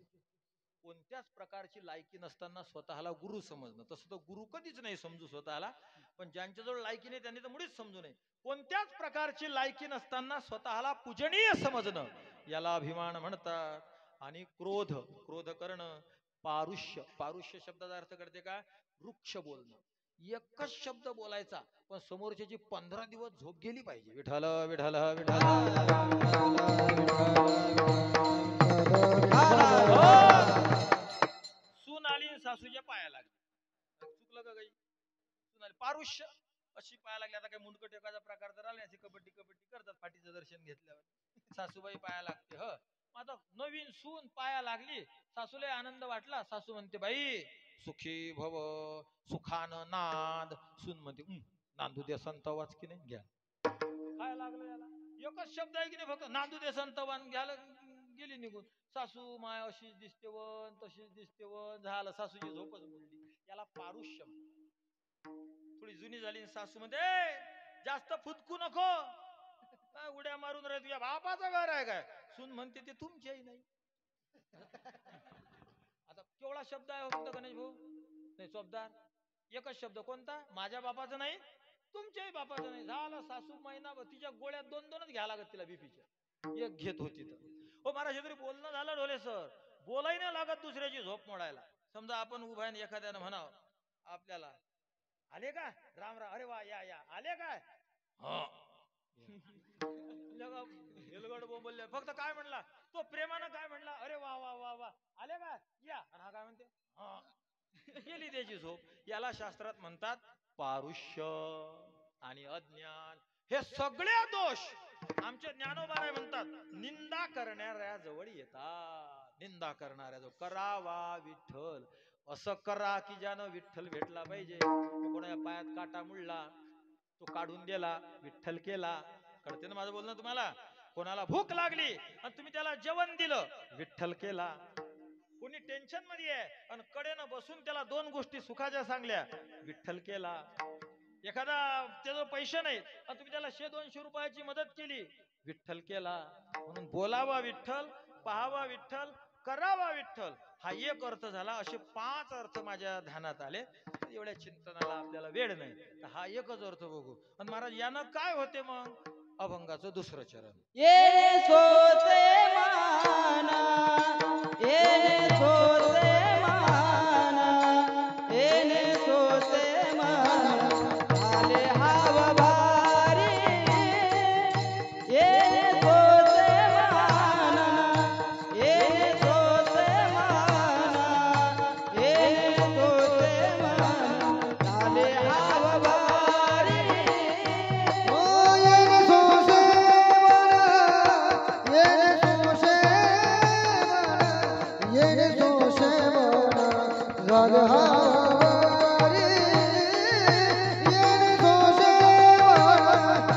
कोणत्याच प्रकारची लायकी नसताना स्वतःला गुरु समजणं. तसं तर गुरु कधीच नाही समजू स्वतःला, पण ज्यांच्याजवळ लायकी नाही त्यांनी तर मुळीच समजू नये. कोणत्याच प्रकारची लायकी नसताना स्वतःला पूजनीय समजणं, याला अभिमान म्हणतात. आणि क्रोध, क्रोध करणं. पारुष्य, पारुष्य शब्दाचा अर्थ करते का? वृक्ष बोलणं. एकच शब्द बोलायचा, पण समोरच्याची 15 दिवस झोप गेली पाहिजे. विठ्ठल विठ्ठल विठ्ठल. सून आली सासूच्या पाया लागली, चुकलं का काही? सून आली, पारुष्य अशी पाया लागली. आता काही मुंडकं टेकायचा प्रकार तर आला, अशी कबड्डी करतात फाटीचं दर्शन घेतल्यावर. सासूबाई पाया लागते. आता नवीन सून पाया लागली, सासूला आनंद वाटला. सासू म्हणते, बाई सुखी भव, सुखानं नांद. सून म्हणते, नांदू दे संत वाच की नाही, घ्या. काय लागलं याला? एकच शब्द आहे की नाही फक्त, नांदू दे संत वान, घ्यायला गेली निघून. सासू माय अशीच दिसते वन, तशीच दिसते वन, झालं सासूची झोपच मोडली. याला पारुष्य. थोडी जुनी झाली सासू म्हणते, जास्त फुतकू नको, काय उड्या मारून राह, तुझ्या बापाचं घर आहे काय? सून म्हणते, ते तुमच्याही नाही. आता केवढा शब्द आहे फक्त गणेश भाऊ, नाही चोपदार. एकच शब्द कोणता? माझ्या बापाचं नाही, तुमच्याही बापाचं नाही. झालं सासू महिनाभर तिच्या गोळ्या 2-2च घ्या लागत तिला बीपीच्या. एक घेत होती तर. हो महाराज, तरी बोलणं झालं ढोले सर, बोलाही नाही लागत दुसऱ्याची झोप मोडायला. समजा आपण उभा आहे, एखाद्यानं म्हणावं आपल्याला, आले का राम राम, अरे वा या या, आले काय? हेलगड बोंबलले. फक्त काय म्हणला तो, प्रेमानं काय म्हणला, अरे वा वा वा वा, आले काय या. आणि हा काय म्हणते, गेली त्याची झोप. याला शास्त्रात म्हणतात पारुष्य आणि अज्ञान. हे सगळे दोष आमचे ज्ञानोबा म्हणतात निंदा करणाऱ्या जवळ येतात. निंदा करणाऱ्या जवळ. करावा विठ्ठल, असं करा की ज्यानं विठ्ठल भेटला पाहिजे. कोणाच्या पायात काटा मुडला, तो काढून दिला, विठ्ठल केला. कळते ना माझं बोलणं तुम्हाला? कोणाला भूक लागली आणि तुम्ही त्याला जेवण दिलं, विठ्ठल केला. कोणी टेन्शन मध्ये आहे आणि कडेनं बसून त्याला 2 गोष्टी सुखाच्या सांगल्या, विठ्ठल केला. एखादा त्याजवळ पैसे नाहीत आणि तुम्ही त्याला 100-200 रुपयाची मदत केली, विठ्ठल केला. म्हणून बोलावा विठ्ठल, पाहावा विठ्ठल, करावा विठ्ठल, हा एक अर्थ झाला. असे 5 अर्थ माझ्या ध्यानात आले. एवढ्या चिंतनाला आपल्याला वेळ नाही, तर हा एकच अर्थ बघू. आणि महाराज यानं काय होते मग? अभंगाचं 2रं चरण. ये सोते माना, ये सोते माना, ये सोते माना, आले हाव भारी. ये सोते माना, ये सोते माना, ये सोते माना, आले हाव भारी. सोशे मन झाले हवारी येणे सोशे मन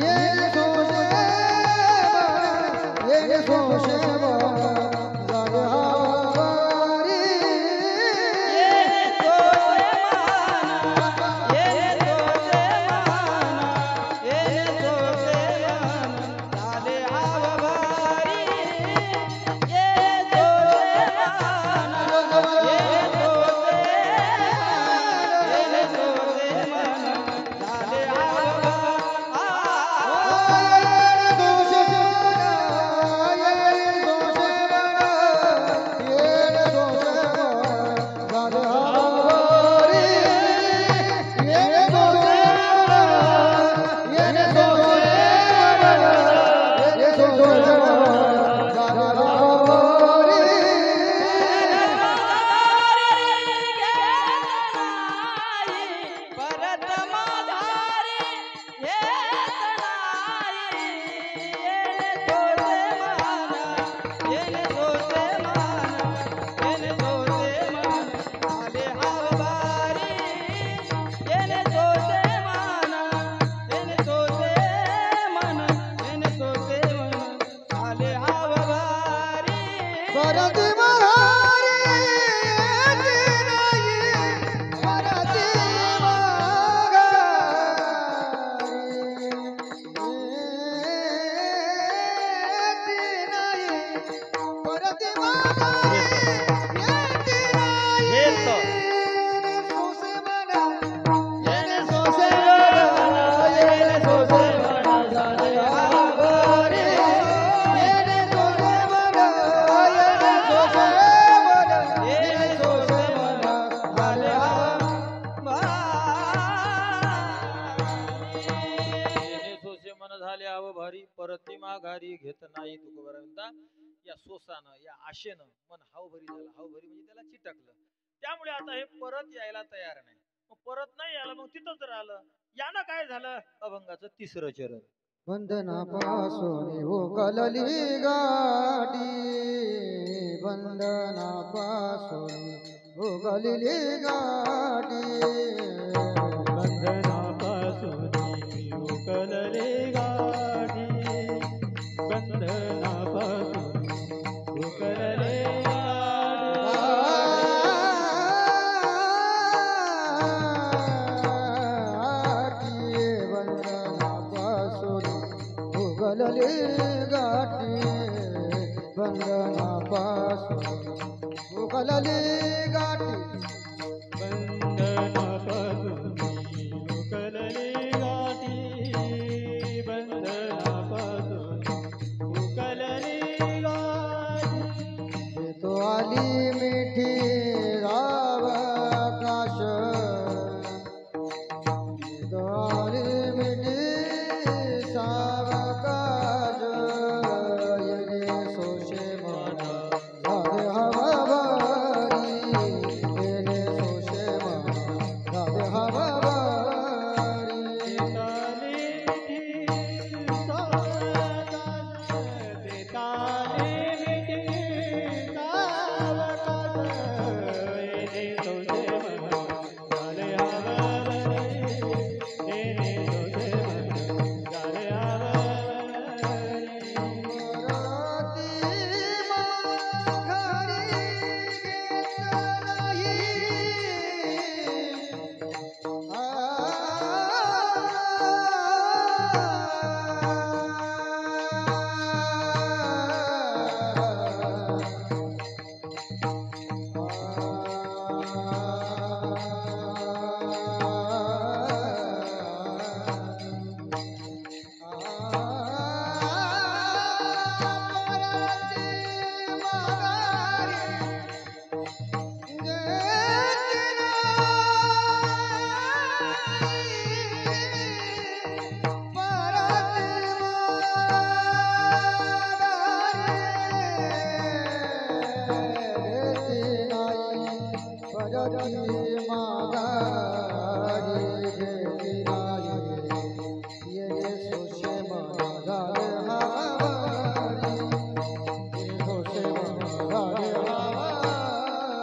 येणे सोशे मन येणे सोशे मन झाले हवारी परती माघारी घेत नाही तुकोबरा म्हणता या सोसानं या आशेनं मन हावभरी झालं हावभरी म्हणजे त्याला चिटकलं त्यामुळे आता हे परत यायला तयार नाही मग परत नाही आलं मग तिथंच राहिलं यानं काय झालं अभंगाचं तिसरं चरण बंधनापासून उकलली गाठी बंधनापासून उकलली गाठी बंधनापासून उकलले गाठी बंधनापासून उकलले गाठी बंधनापासून उकलली गाठी बंधनापासून उकलले गाठी बंधनापासून उकलले गाठी तो आली मिठी राव आकाश तो आली मिठी सावकाश येणे सोशे मन झाले हवाबारी येणे सोशे मन झाले हवाबारी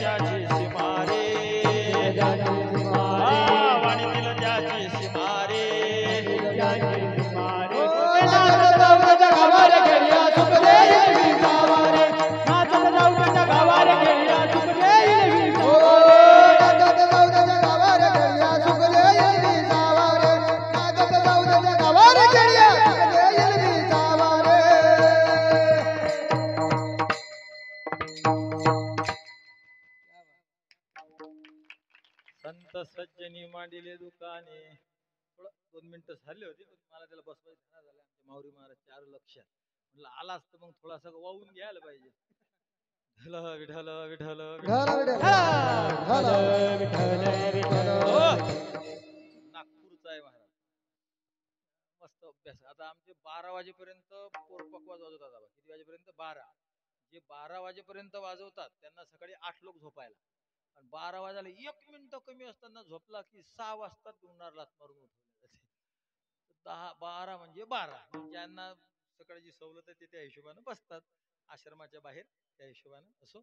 ज्याची सीमा रे ज्याची सीमा रे, वाणीतील ज्याची सीमा रे ज्याची सीमा रे. नाचत जाऊ त्याच्या गावावर खेळ्या सुख देईल विसावा रे. नाचत जाऊ त्याच्या गावावर खेळ्या सुख देईल विसावा रे. नाचत जाऊ त्याच्या गावावर खेळ्या सुख देईल विसावा रे. नाचत जाऊ त्याच्या गावावर खेळ्या सुख देईल विसावा रे. संत सज्जनी मांडिले दुकाने. थोडं 2 मिनिटं झाले होते पण मला त्याला बसवायचं नाही झालं. आमचे माऊली महाराज चार लक्षात म्हटलं आलाच तर मग थोडासा वाहून घ्यायला पाहिजे. विठ्ठल विठ्ठल विठ्ठल ढल विठ्ठल, ढल. विठ्ठल विठ्ठल. नागपूरचा आहे महाराज. मस्त अभ्यास. आता आमचे 12 वाजेपर्यंत पोरपकवाज वाजवतात बाबा. किती वाजेपर्यंत? 12. जे 12 वाजेपर्यंत वाजवतात त्यांना सकाळी 8 लोक झोपायला. आणि 12 वाजायला 1 मिनिट कमी असताना झोपला की 6 वाजता गुन्हार लाथ मारून उठवले जाते. 12 म्हणजे 12. ज्यांना सकाळची सवलत आहे ते त्या हिशोबाने बसतात आश्रमाच्या बाहेर. त्या हिशोबाने असो.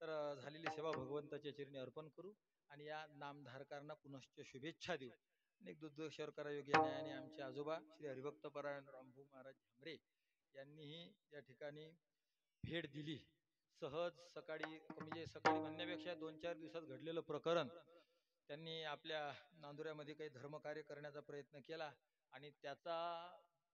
तर झालेली सेवा भगवंताच्या चरणी अर्पण करू आणि या नामधारकांना पुनश्च शुभेच्छा देऊ. अनेक दुर्दशेवर करायोगी न्यायाने आमचे आजोबा श्री हरिभक्त परायण रामभाऊ महाराज झांबरे यांनीही या ठिकाणी भेट दिली. सहज सकाळी म्हणजे सकाळी म्हणण्यापेक्षा 2-4 दिवसात घडलेलं प्रकरण त्यांनी आपल्या नांदुऱ्यामध्ये काही धर्मकार्य करण्याचा प्रयत्न केला आणि त्याचा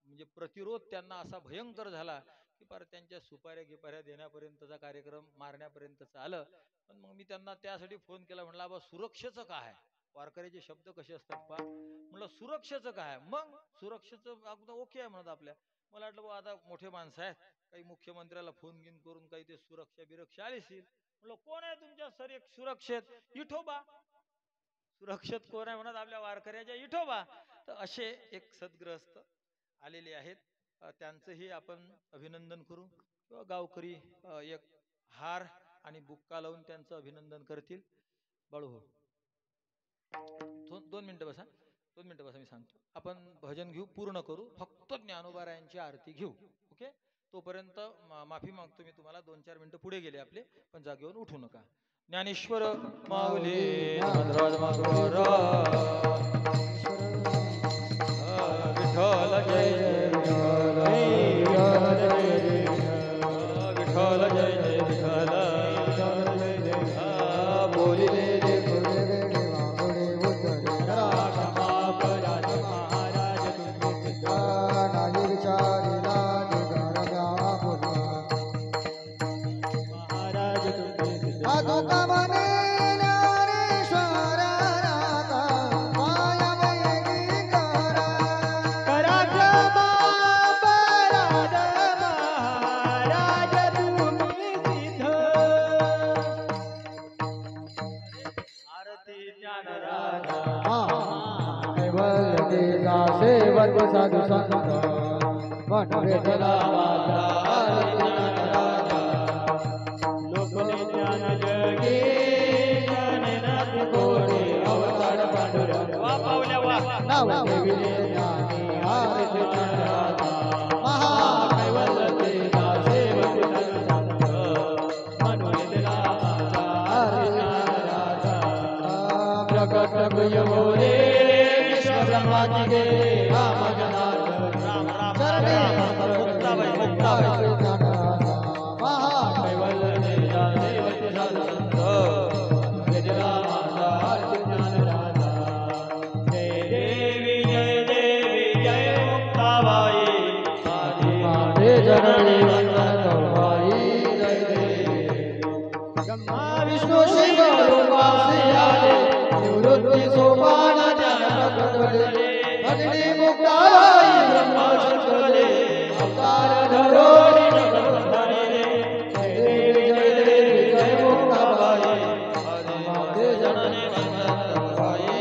म्हणजे प्रतिरोध त्यांना असा भयंकर झाला की पार त्यांच्या सुपाऱ्या गिपाऱ्या देण्यापर्यंतचा कार्यक्रम मारण्यापर्यंतचा आलं. पण मग मी त्यांना त्यासाठी फोन केला. म्हणला बा सुरक्षेचं काय? वारकऱ्याचे शब्द कसे असतात पा. म्हणलं सुरक्षेचं काय? मग सुरक्षेचं अगदी ओके आहे म्हणत आपल्या. मला वाटलं बा आता मोठे माणसं आहेत काही मुख्यमंत्र्याला फोन गिन करून काही ते सुरक्षा बिरक्षा आलीशील. म्हणलं कोण आहे तुमच्या सर एक सुरक्षेत? विठोबा. सुरक्षेत कोण आहे म्हणत आपल्या वारकऱ्याच्या? विठोबा. तर असे एक सद्ग्रस्त आलेले आहेत. त्यांचंही आपण अभिनंदन करू किंवा गावकरी एक हार आणि बुक्का लावून त्यांचं अभिनंदन करतील. बाळू हो 2 मिनिटं बसा. 2 मिनिटं बसा. मी सांगतो. आपण भजन घेऊ पूर्ण करू. फक्त ज्ञानोबारायांची आरती घेऊ. ओके. तोपर्यंत माफी मागतो मी तुम्हाला. 2-4 मिनिटं पुढे गेले आपले पण जागेवरून उठू नका. ज्ञानेश्वर माऊली नाथराज माधवराव विठ्ठल जय जय विठ्ठल विठ्ठल जय जय विठ्ठल बोलिले रे नाही विचारिला दिगारगा बोलवा. आदोकामने ज्ञानेश्वरा राधा माया वेगी करा. आरती ज्ञानराजा कैवल्य देजा सेवक साधू संत मन वेदना वाचा. लोकने ज्ञान जगे ज्ञाननाथ गोडे अवतार पांडुरंग. वा पावल्या वा. नाव ठेविले ज्ञानी आरती ज्ञानराजा. महा कैवल्य देजा सेवक साधू संत मन वेदना वाचा. ज्ञानराजा प्रकट भुजो रे विश्व ब्रह्माची गे राम जनार्दन. राम राम राम मुक्ताबाई मुक्ताबाई. महा कैवल्य देजा सेवक साधू संत वेदना वाचा. ज्ञानराजा जय देवी जय देवी जय मुक्ताबाई. हे जननी वंदन गौराई जय देवी. विष्णू शिव रूपासी आले निवृत्ती सोपान ज्ञान प्रकटले. भगिनी मुक्ताबाई ब्रह्मा शंकरले अवतार धरोनी जगत धारिले. जय देवी जय मुक्ताबाई. हे जननी वंदन गौराई.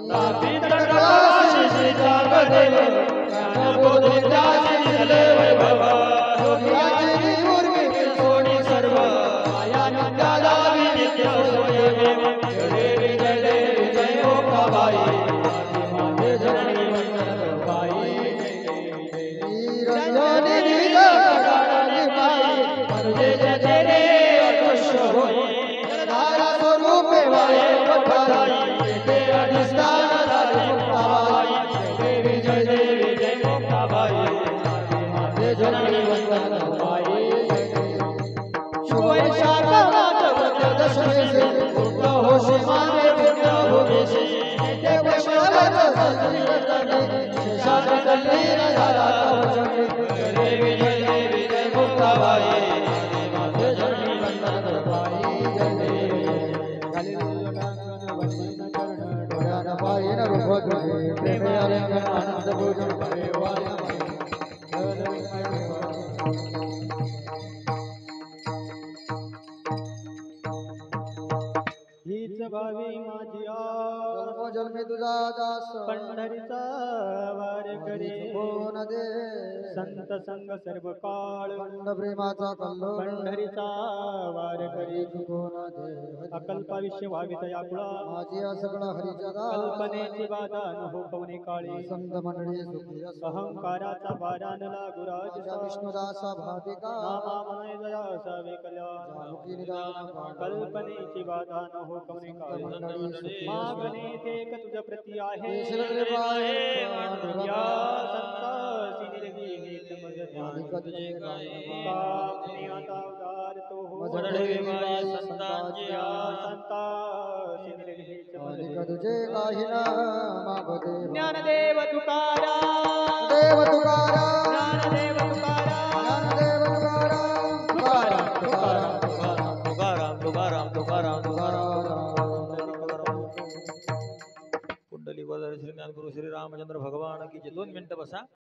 सात्विक प्रकाश श्री जागदेव ज्ञानबोधितासी दिले वैभव. योगियाची उर्मी सोडी सर्व माया नित्याला नित्य सोयदेव. जय देवी जय मुक्ताबाई. माझे जननी वंदन बाई. रंजनी नील गाणी बाई. म्हणजे जय रे अदृश्य होय जननी वंदन पाये शुभ वैशाख मास दशमी से पुत्र होशी माने पुत्र भोगेशी देव शिवगत सजनी करणे शेषाच कल्लीन झाला कवचणे जय विजय मुक्ताबाई माते जननी वंदन पाये डोळ्यानं पाहिन रूप तुझे प्रेमे आलिंगन आनंद भोजन करे वाऱ्या हीच भावी माझी आस जन्मी तुझा दास पंढरीचा वार करी कोण दे संत संग सर्व काळ खंड प्रेमाचा कल्लोळ पंढरीचा वार करी कोण दे अकल्पाविष्य व्हावी तयाकुळा माझी सगळा हरीचा दास कल्पनेची बाधा न हो पवने काळी संत मंडळी सुखी असो अहंकाराचा वारा न लागू राज माझ्या विष्णुदासा भाविका नामा मनाय जया असावे कल्याण जानुकी निदान कल्पनेची बाधा न हो पवने काळी मंडळी मागणे ते एक तुझ प्रती आहे देशील कृपा आहे या संतासी निर्गी नीत मज तुझे काय कापणी आता उदार तो हो मजडे माई संतांची या संतासी निर्गी नीत मालिक मज तुझे काही ना मागते ज्ञानदेव तुकाराम देव तुकाराम ज्ञानदेव तुकाराम ज्ञानदेव तुकाराम तुकाराम तुकाराम तुकाराम तुकाराम तुकाराम तुकाराम कुंडली वदर श्री ज्ञानगुरु श्री रामचंद्र भगवान की जय. 2 मिनिटं बसा.